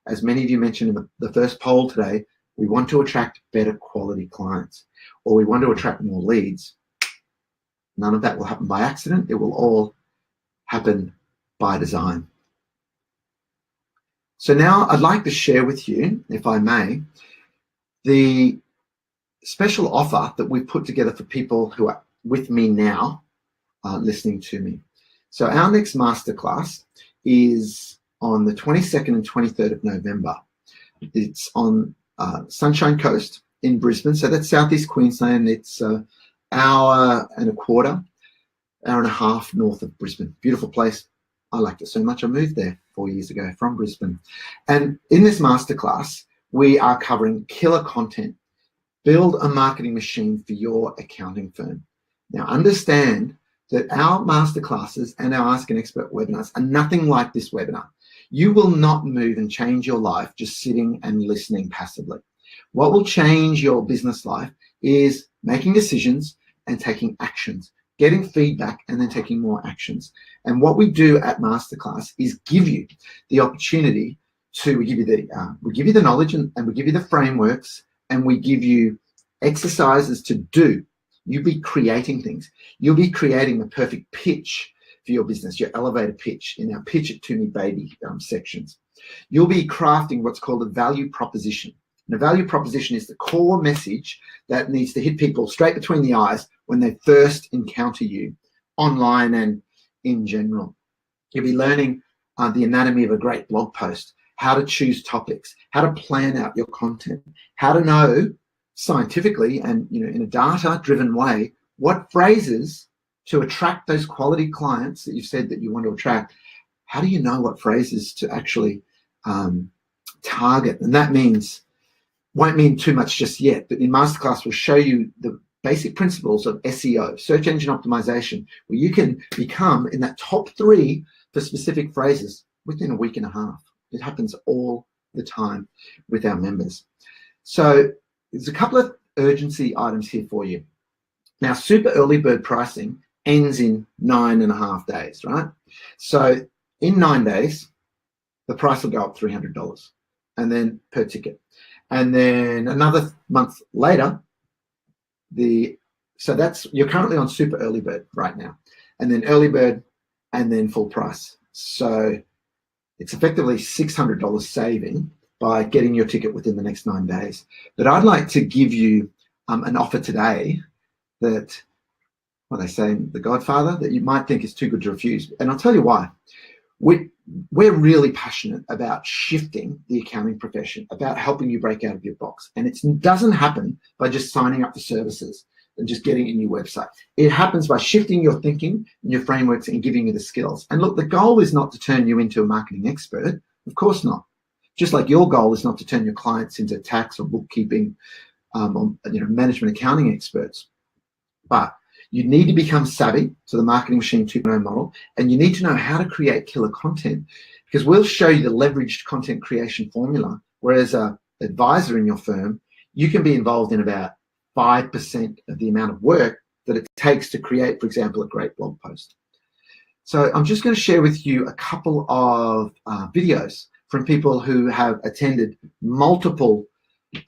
Speaker 1: as many of you mentioned in the first poll today, we want to attract better quality clients, or we want to attract more leads. None of that will happen by accident. It will all happen by design. So now I'd like to share with you, if I may, the special offer that we've put together for people who are with me now, listening to me. So our next masterclass is on the 22nd and 23rd of November. It's on Sunshine Coast in Brisbane. So that's Southeast Queensland. It's an hour and a half north of Brisbane. Beautiful place. I liked it so much I moved there 4 years ago from Brisbane. And in this masterclass, we are covering killer content. Build a marketing machine for your accounting firm. Now understand that our masterclasses and our Ask an Expert webinars are nothing like this webinar. You will not move and change your life just sitting and listening passively. What will change your business life is making decisions and taking actions, getting feedback and then taking more actions. And what we do at Masterclass is give you the opportunity to, we give you the knowledge and we give you the frameworks, and we give you exercises to do. You'll be creating things. You'll be creating the perfect pitch for your business, your elevator pitch in our Pitch It To Me Baby sections. You'll be crafting what's called a value proposition. And a value proposition is the core message that needs to hit people straight between the eyes when they first encounter you online and in general. You'll be learning the anatomy of a great blog post, how to choose topics, how to plan out your content, how to know scientifically and in a data-driven way what phrases to attract those quality clients that you've said that you want to attract. How do you know what phrases to actually target? And that won't mean too much just yet, but in Masterclass we'll show you the basic principles of SEO, search engine optimization, where you can become in that top 3 for specific phrases within a week and a half. It happens all the time with our members. So there's a couple of urgency items here for you. Now, super early bird pricing ends in 9.5 days, right? So in 9 days, the price will go up $300 and then per ticket. And then another month later, so you're currently on super early bird right now, and then early bird and then full price. So it's effectively $600 saving by getting your ticket within the next 9 days. But I'd like to give you an offer today that, what they say in The Godfather, that you might think is too good to refuse. And I'll tell you why. we're really passionate about shifting the accounting profession, about helping you break out of your box. And it doesn't happen by just signing up for services and just getting a new website. It happens by shifting your thinking and your frameworks and giving you the skills. And look, the goal is not to turn you into a marketing expert. Of course not. Just like your goal is not to turn your clients into tax or bookkeeping or management accounting experts. But you need to become savvy to the Marketing Machine 2.0 model, and you need to know how to create killer content, because we'll show you the leveraged content creation formula, where as an advisor in your firm, you can be involved in about 5% of the amount of work that it takes to create, for example, a great blog post. So I'm just going to share with you a couple of videos from people who have attended multiple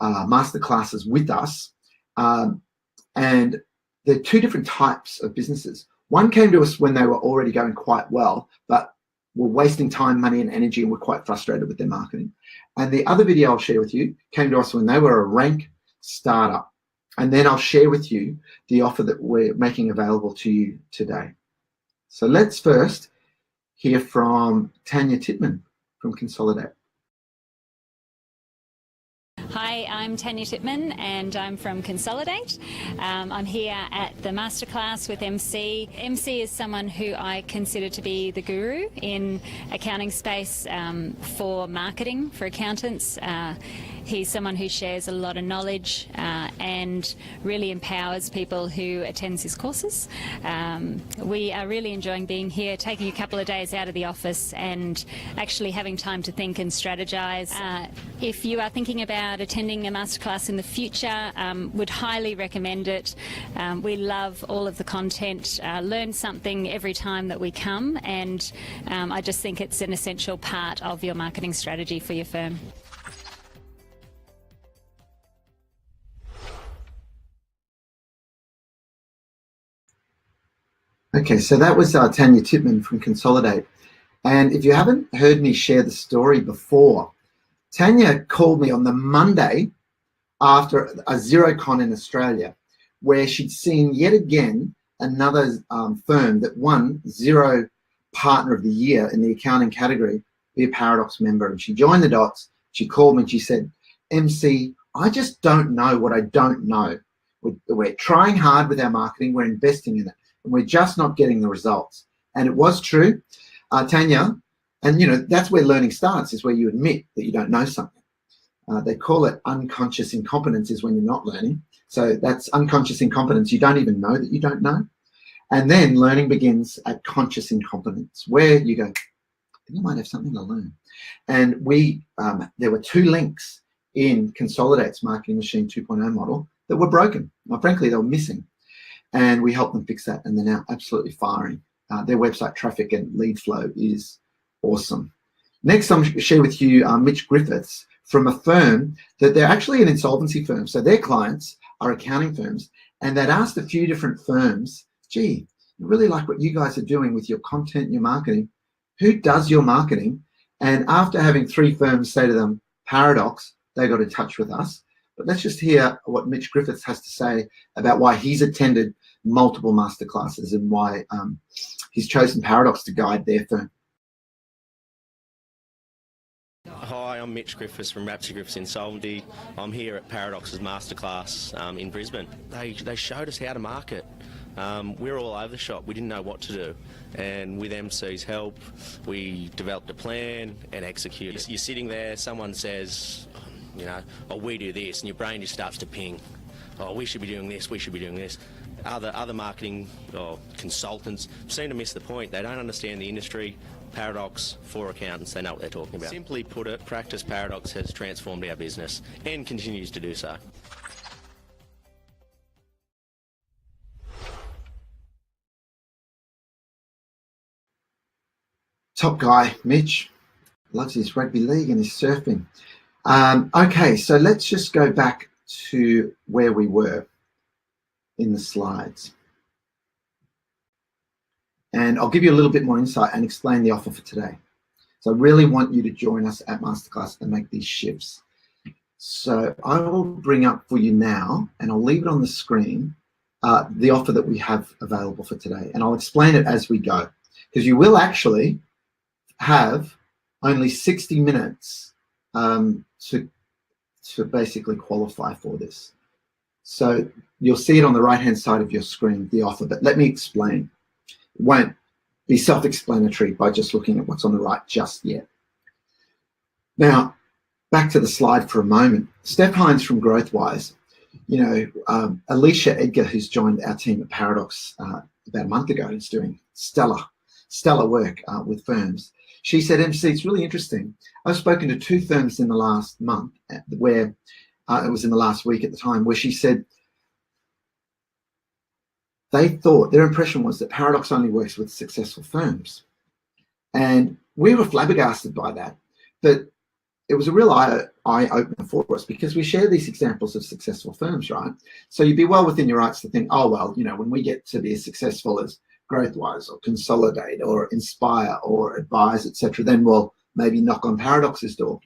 Speaker 1: masterclasses with us. And there are two different types of businesses. One came to us when they were already going quite well, but were wasting time, money, and energy, and were quite frustrated with their marketing. And the other video I'll share with you came to us when they were a rank startup. And then I'll share with you the offer that we're making available to you today. So let's first hear from Tanya Titman from Consolidate.
Speaker 2: Hi, I'm Tanya Titman and I'm from Consolidate. I'm here at the masterclass with MC. MC is someone who I consider to be the guru in accounting space for marketing, for accountants. He's someone who shares a lot of knowledge and really empowers people who attends his courses. We are really enjoying being here, taking a couple of days out of the office and actually having time to think and strategize. If you are thinking about attending a masterclass in the future, would highly recommend it. We love all of the content, learn something every time that we come, and I just think it's an essential part of your marketing strategy for your firm.
Speaker 1: Okay, so that was Tanya Titman from Consolidate. And if you haven't heard me share the story before, Tanya called me on the Monday after a Xerocon in Australia, where she'd seen yet again another firm that won Xero Partner of the Year in the accounting category be a Paradox member. And she joined the dots. She called me and she said, MC, I just don't know what I don't know. We're trying hard with our marketing. We're investing in it. And we're just not getting the results. And it was true, Tanya, and that's where learning starts, is where you admit that you don't know something. They call it unconscious incompetence, is when you're not learning. So that's unconscious incompetence. You don't even know that you don't know. And then learning begins at conscious incompetence, where you go, you might have something to learn. And there were two links in Consolidate's Marketing Machine 2.0 model that were broken. Well, frankly, they were missing. And we helped them fix that, and they're now absolutely firing. Their website traffic and lead flow is awesome. Next, I'm going to share with you Mitch Griffiths from a firm that they're actually an insolvency firm. So their clients are accounting firms, and they'd asked a few different firms, gee, I really like what you guys are doing with your content and your marketing. Who does your marketing? And after having three firms say to them, Paradox, they got in touch with us. But let's just hear what Mitch Griffiths has to say about why he's attended multiple masterclasses and why he's chosen Paradox to guide their firm.
Speaker 3: Hi, I'm Mitch Griffiths from Rapture Griffiths Insolvency. I'm here at Paradox's masterclass in Brisbane. They showed us how to market. We're all over the shop. We didn't know what to do. And with MC's help, we developed a plan and executed. You're sitting there, someone says, oh, we do this, and your brain just starts to ping. Oh, we should be doing this, we should be doing this. Other marketing or consultants seem to miss the point. They don't understand the industry. Paradox, for accountants, they know what they're talking about. Simply put it, Practice Paradox has transformed our business and continues to do so.
Speaker 1: Top guy, Mitch, loves his rugby league and his surfing. Okay, so let's just go back to where we were in the slides. And I'll give you a little bit more insight and explain the offer for today. So I really want you to join us at Masterclass and make these shifts. So I will bring up for you now, and I'll leave it on the screen, the offer that we have available for today. And I'll explain it as we go, because you will actually have only 60 minutes to basically qualify for this. So you'll see it on the right-hand side of your screen, the offer, but let me explain. It won't be self-explanatory by just looking at what's on the right just yet. Now, back to the slide for a moment. Steph Hines from GrowthWise, Alicia Edgar, who's joined our team at Paradox about a month ago, is doing stellar work with firms. She said, MC, it's really interesting. I've spoken to 2 firms in the last month where it was in the last week at the time, where she said they thought, their impression was that Paradox only works with successful firms. And we were flabbergasted by that. But it was a real eye-opener for us, because we share these examples of successful firms, right? So you'd be well within your rights to think, oh, well, when we get to be as successful as GrowthWise or Consolidate or Inspire or Advise, etc., then we'll maybe knock on Paradox's door.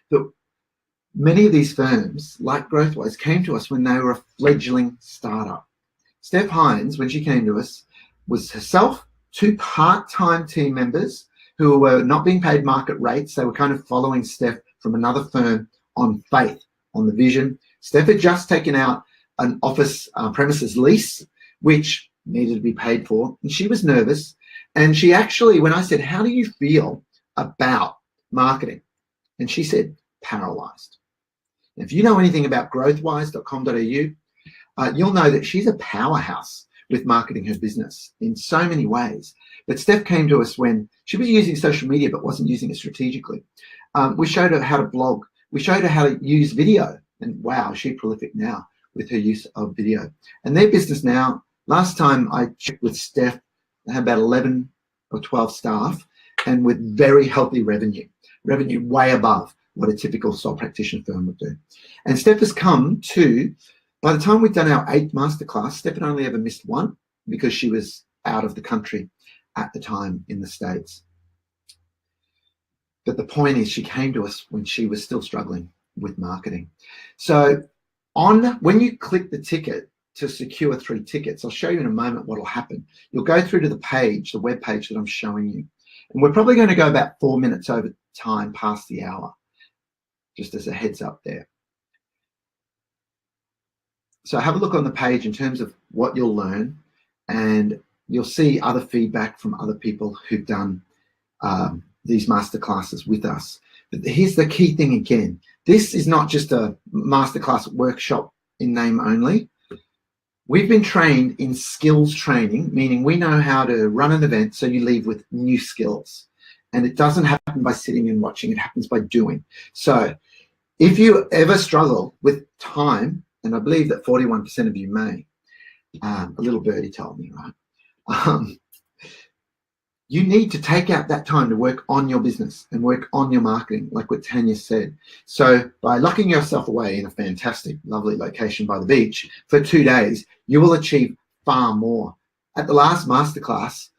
Speaker 1: But many of these firms, like GrowthWise, came to us when they were a fledgling startup. Steph Hines, when she came to us, was herself 2 part-time team members who were not being paid market rates. They were kind of following Steph from another firm on faith, on the vision. Steph had just taken out an office premises lease, which needed to be paid for, and she was nervous. And she actually, when I said, how do you feel about marketing? And she said, paralyzed. And if you know anything about growthwise.com.au, you'll know that she's a powerhouse with marketing her business in so many ways. But Steph came to us when she was using social media but wasn't using it strategically. We showed her how to blog. We showed her how to use video. And wow, she's prolific now with her use of video. And their business now, last time I checked with Steph, they had about 11 or 12 staff and with very healthy revenue way above what a typical sole practitioner firm would do. And Steph has come to, by the time we'd done our 8th masterclass, Steph had only ever missed one because she was out of the country at the time in the States. But the point is, she came to us when she was still struggling with marketing. So when you click the ticket to secure 3 tickets, I'll show you in a moment what will happen. You'll go through to the page, the web page that I'm showing you. And we're probably going to go about 4 minutes over time past the hour, just as a heads up there. So have a look on the page in terms of what you'll learn, and you'll see other feedback from other people who've done these masterclasses with us. But here's the key thing again. This is not just a masterclass workshop in name only. We've been trained in skills training, meaning we know how to run an event so you leave with new skills. And it doesn't happen by sitting and watching, it happens by doing. So if you ever struggle with time, and I believe that 41% of you may, a little birdie told me, right? You need to take out that time to work on your business and work on your marketing, like what Tanya said. So by locking yourself away in a fantastic, lovely location by the beach for 2 days, you will achieve far more. At the last masterclass,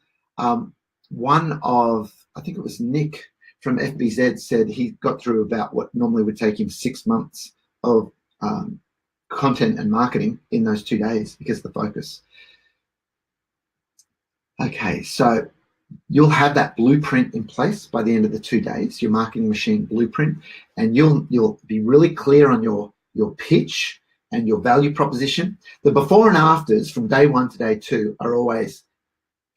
Speaker 1: one of, I think it was Nick from FBZ, said he got through about what normally would take him 6 months of content and marketing in those 2 days because of the focus. Okay, so you'll have that blueprint in place by the end of the 2 days, your marketing machine blueprint, and you'll be really clear on your pitch and your value proposition. The before and afters from day 1 to day 2 are always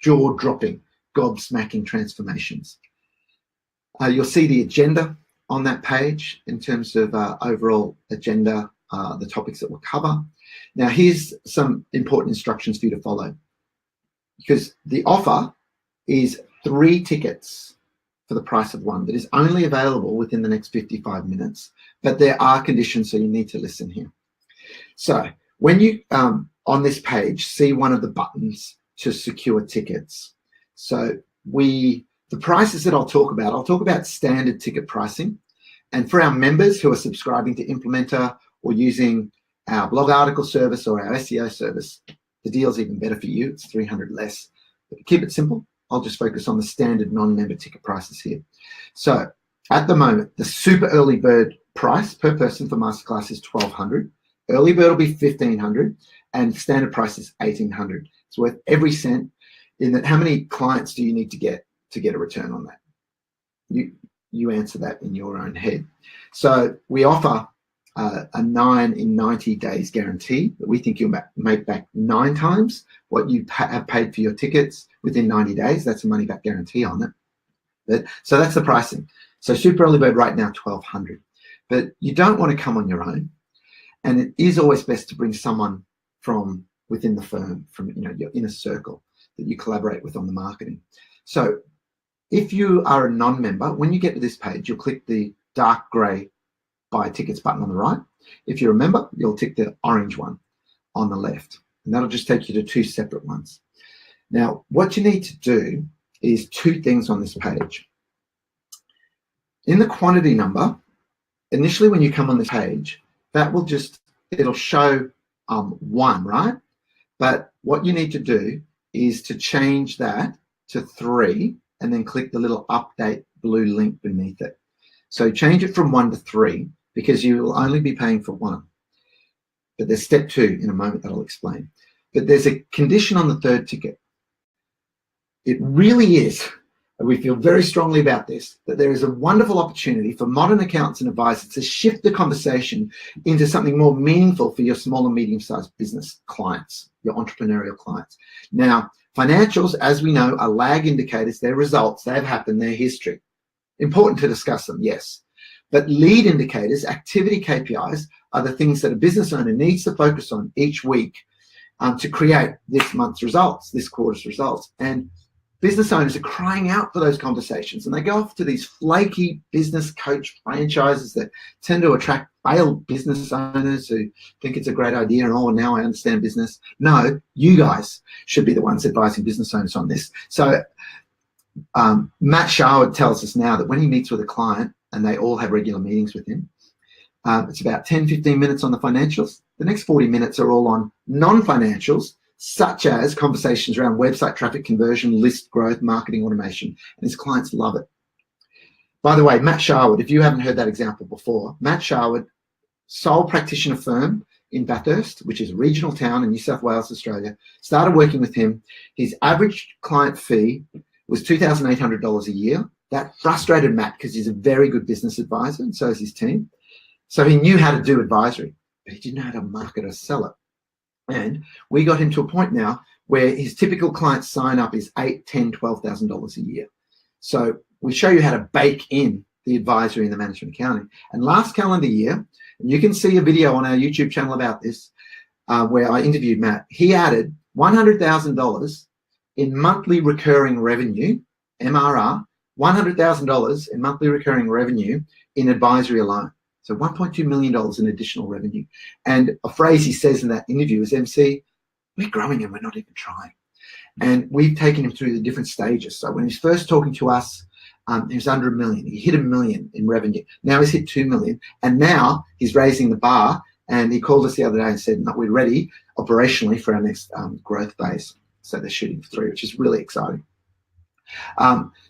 Speaker 1: jaw-dropping, gobsmacking transformations. You'll see the agenda on that page in terms of overall agenda, the topics that we'll cover. Now, here's some important instructions for you to follow, because the offer is 3 tickets for the price of 1 that is only available within the next 55 minutes, but there are conditions, so you need to listen here. So when you, on this page, see one of the buttons to secure tickets. So the prices that I'll talk about standard ticket pricing. And for our members who are subscribing to Implementer or using our blog article service or our SEO service, the deal's even better for you. It's 300 less. But keep it simple. I'll just focus on the standard non-member ticket prices here. So at the moment, the super early bird price per person for masterclass is $1,200. Early bird will be $1,500, and standard price is $1,800. It's worth every cent. In that, how many clients do you need to get a return on that? you answer that in your own head. So we offer a 9 in 90 days guarantee that we think you'll make back 9 times what you have paid for your tickets within 90 days. That's a money back guarantee on it. So that's the pricing. So super early bird right now, $1,200. But you don't want to come on your own. And it is always best to bring someone from within the firm, from your inner circle that you collaborate with on the marketing. So if you are a non-member, when you get to this page, you'll click the dark grey buy tickets button on the right. If you're a member, you'll tick the orange one on the left, and that'll just take you to 2 separate ones. Now, what you need to do is 2 things on this page. In the quantity number, initially when you come on this page, that will it'll show 1, right? But what you need to do is to change that to 3 and then click the little update blue link beneath it. So change it from 1 to 3 because you will only be paying for 1. But there's step 2 in a moment that I'll explain. But there's a condition on the 3rd ticket. It really is, and we feel very strongly about this, that there is a wonderful opportunity for modern accountants and advisors to shift the conversation into something more meaningful for your small and medium-sized business clients, your entrepreneurial clients. Now, financials, as we know, are lag indicators. They're results, they've happened, they're history. Important to discuss them, yes. But lead indicators, activity KPIs, are the things that a business owner needs to focus on each week to create this month's results, this quarter's results. And business owners are crying out for those conversations, and they go off to these flaky business coach franchises that tend to attract failed business owners who think it's a great idea and, oh, now I understand business. No, you guys should be the ones advising business owners on this. So Matt Sharwood tells us now that when he meets with a client, and they all have regular meetings with him, it's about 10-15 minutes on the financials. The next 40 minutes are all on non-financials, such as conversations around website traffic conversion, list growth, marketing automation, and his clients love it. By the way, Matt Sharwood, if you haven't heard that example before, Matt Sharwood, sole practitioner firm in Bathurst, which is a regional town in New South Wales, Australia, started working with him. His average client fee was $2,800 a year. That frustrated Matt because he's a very good business advisor, and so is his team. So he knew how to do advisory, but he didn't know how to market or sell it. And we got him to a point now where his typical client sign up is $8,000, $10,000, $12,000 a year. So we show you how to bake in the advisory and the management accounting. And last calendar year, and you can see a video on our YouTube channel about this, where I interviewed Matt, he added $100,000 in monthly recurring revenue, MRR, $100,000 in monthly recurring revenue in advisory alone. So $1.2 million in additional revenue. And a phrase he says in that interview is, MC, we're growing and we're not even trying. And we've taken him through the different stages. So when he's first talking to us, he was under $1 million. He hit $1 million in revenue. Now he's hit $2 million. And now he's raising the bar. And he called us the other day and said, no, we're ready operationally for our next growth phase. So they're shooting for 3, which is really exciting.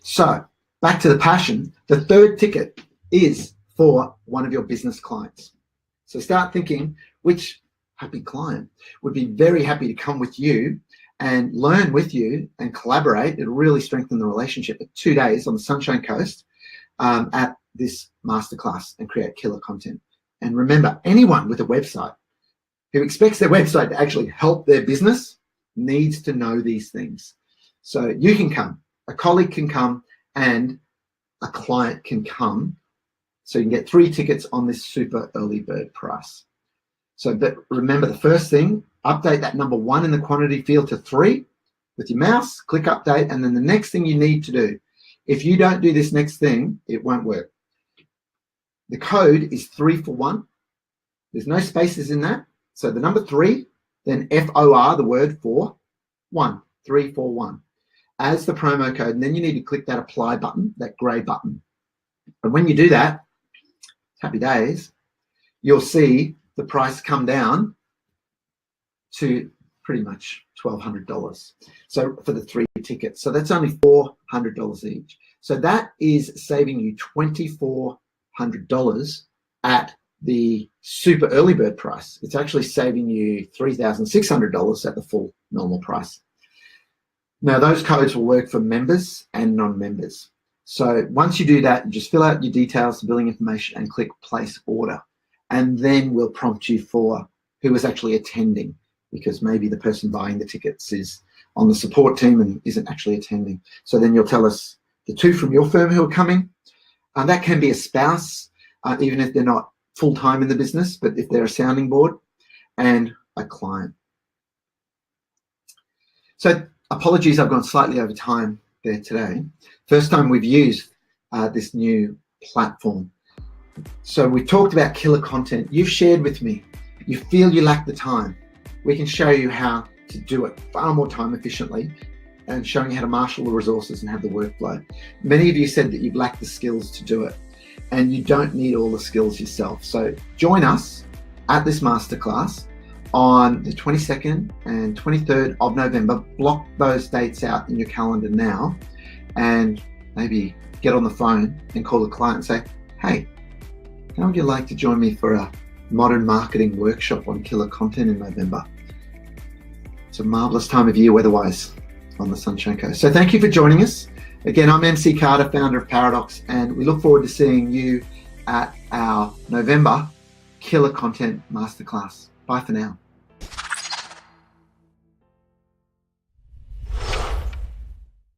Speaker 1: So back to the passion. The 3rd ticket is for one of your business clients. So start thinking which happy client would be very happy to come with you and learn with you and collaborate. It'll really strengthen the relationship for 2 days on the Sunshine Coast at this masterclass and create killer content. And remember, anyone with a website who expects their website to actually help their business needs to know these things. So you can come, a colleague can come, and a client can come. So you can get 3 tickets on this super early bird price. So, but remember, the first thing, update that number 1 in the quantity field to 3 with your mouse, click update, and then the next thing you need to do, if you don't do this next thing, it won't work. The code is 3 for 1. There's no spaces in that. So the number 3, then FOR, the word for 1, 3 4 1, as the promo code. And then you need to click that apply button, that gray button. And when you do that, happy days, you'll see the price come down to pretty much $1,200. So for the 3 tickets, so that's only $400 each. So that is saving you $2,400 at the super early bird price. It's actually saving you $3,600 at the full normal price. Now those codes will work for members and non-members. So once you do that, you just fill out your details, the billing information, and click place order. And then we'll prompt you for who is actually attending, because maybe the person buying the tickets is on the support team and isn't actually attending. So then you'll tell us the two from your firm who are coming. That can be a spouse, even if they're not full-time in the business, but if they're a sounding board, and a client. So apologies, I've gone slightly over time there today. First time we've used this new platform. So we talked about killer content. You've shared with me, you feel you lack the time. We can show you how to do it far more time efficiently, and showing you how to marshal the resources and have the workflow. Many of you said that you've lacked the skills to do it, and you don't need all the skills yourself. So join us at this masterclass on the 22nd and 23rd of November. Block those dates out in your calendar now, and maybe get on the phone and call the client and say, hey, how would you like to join me for a modern marketing workshop on killer content in November? It's a marvelous time of year weather-wise on the Sunshine Coast. So thank you for joining us. Again, I'm MC Carter, founder of Paradox, and we look forward to seeing you at our November Killer Content Masterclass. Bye for now.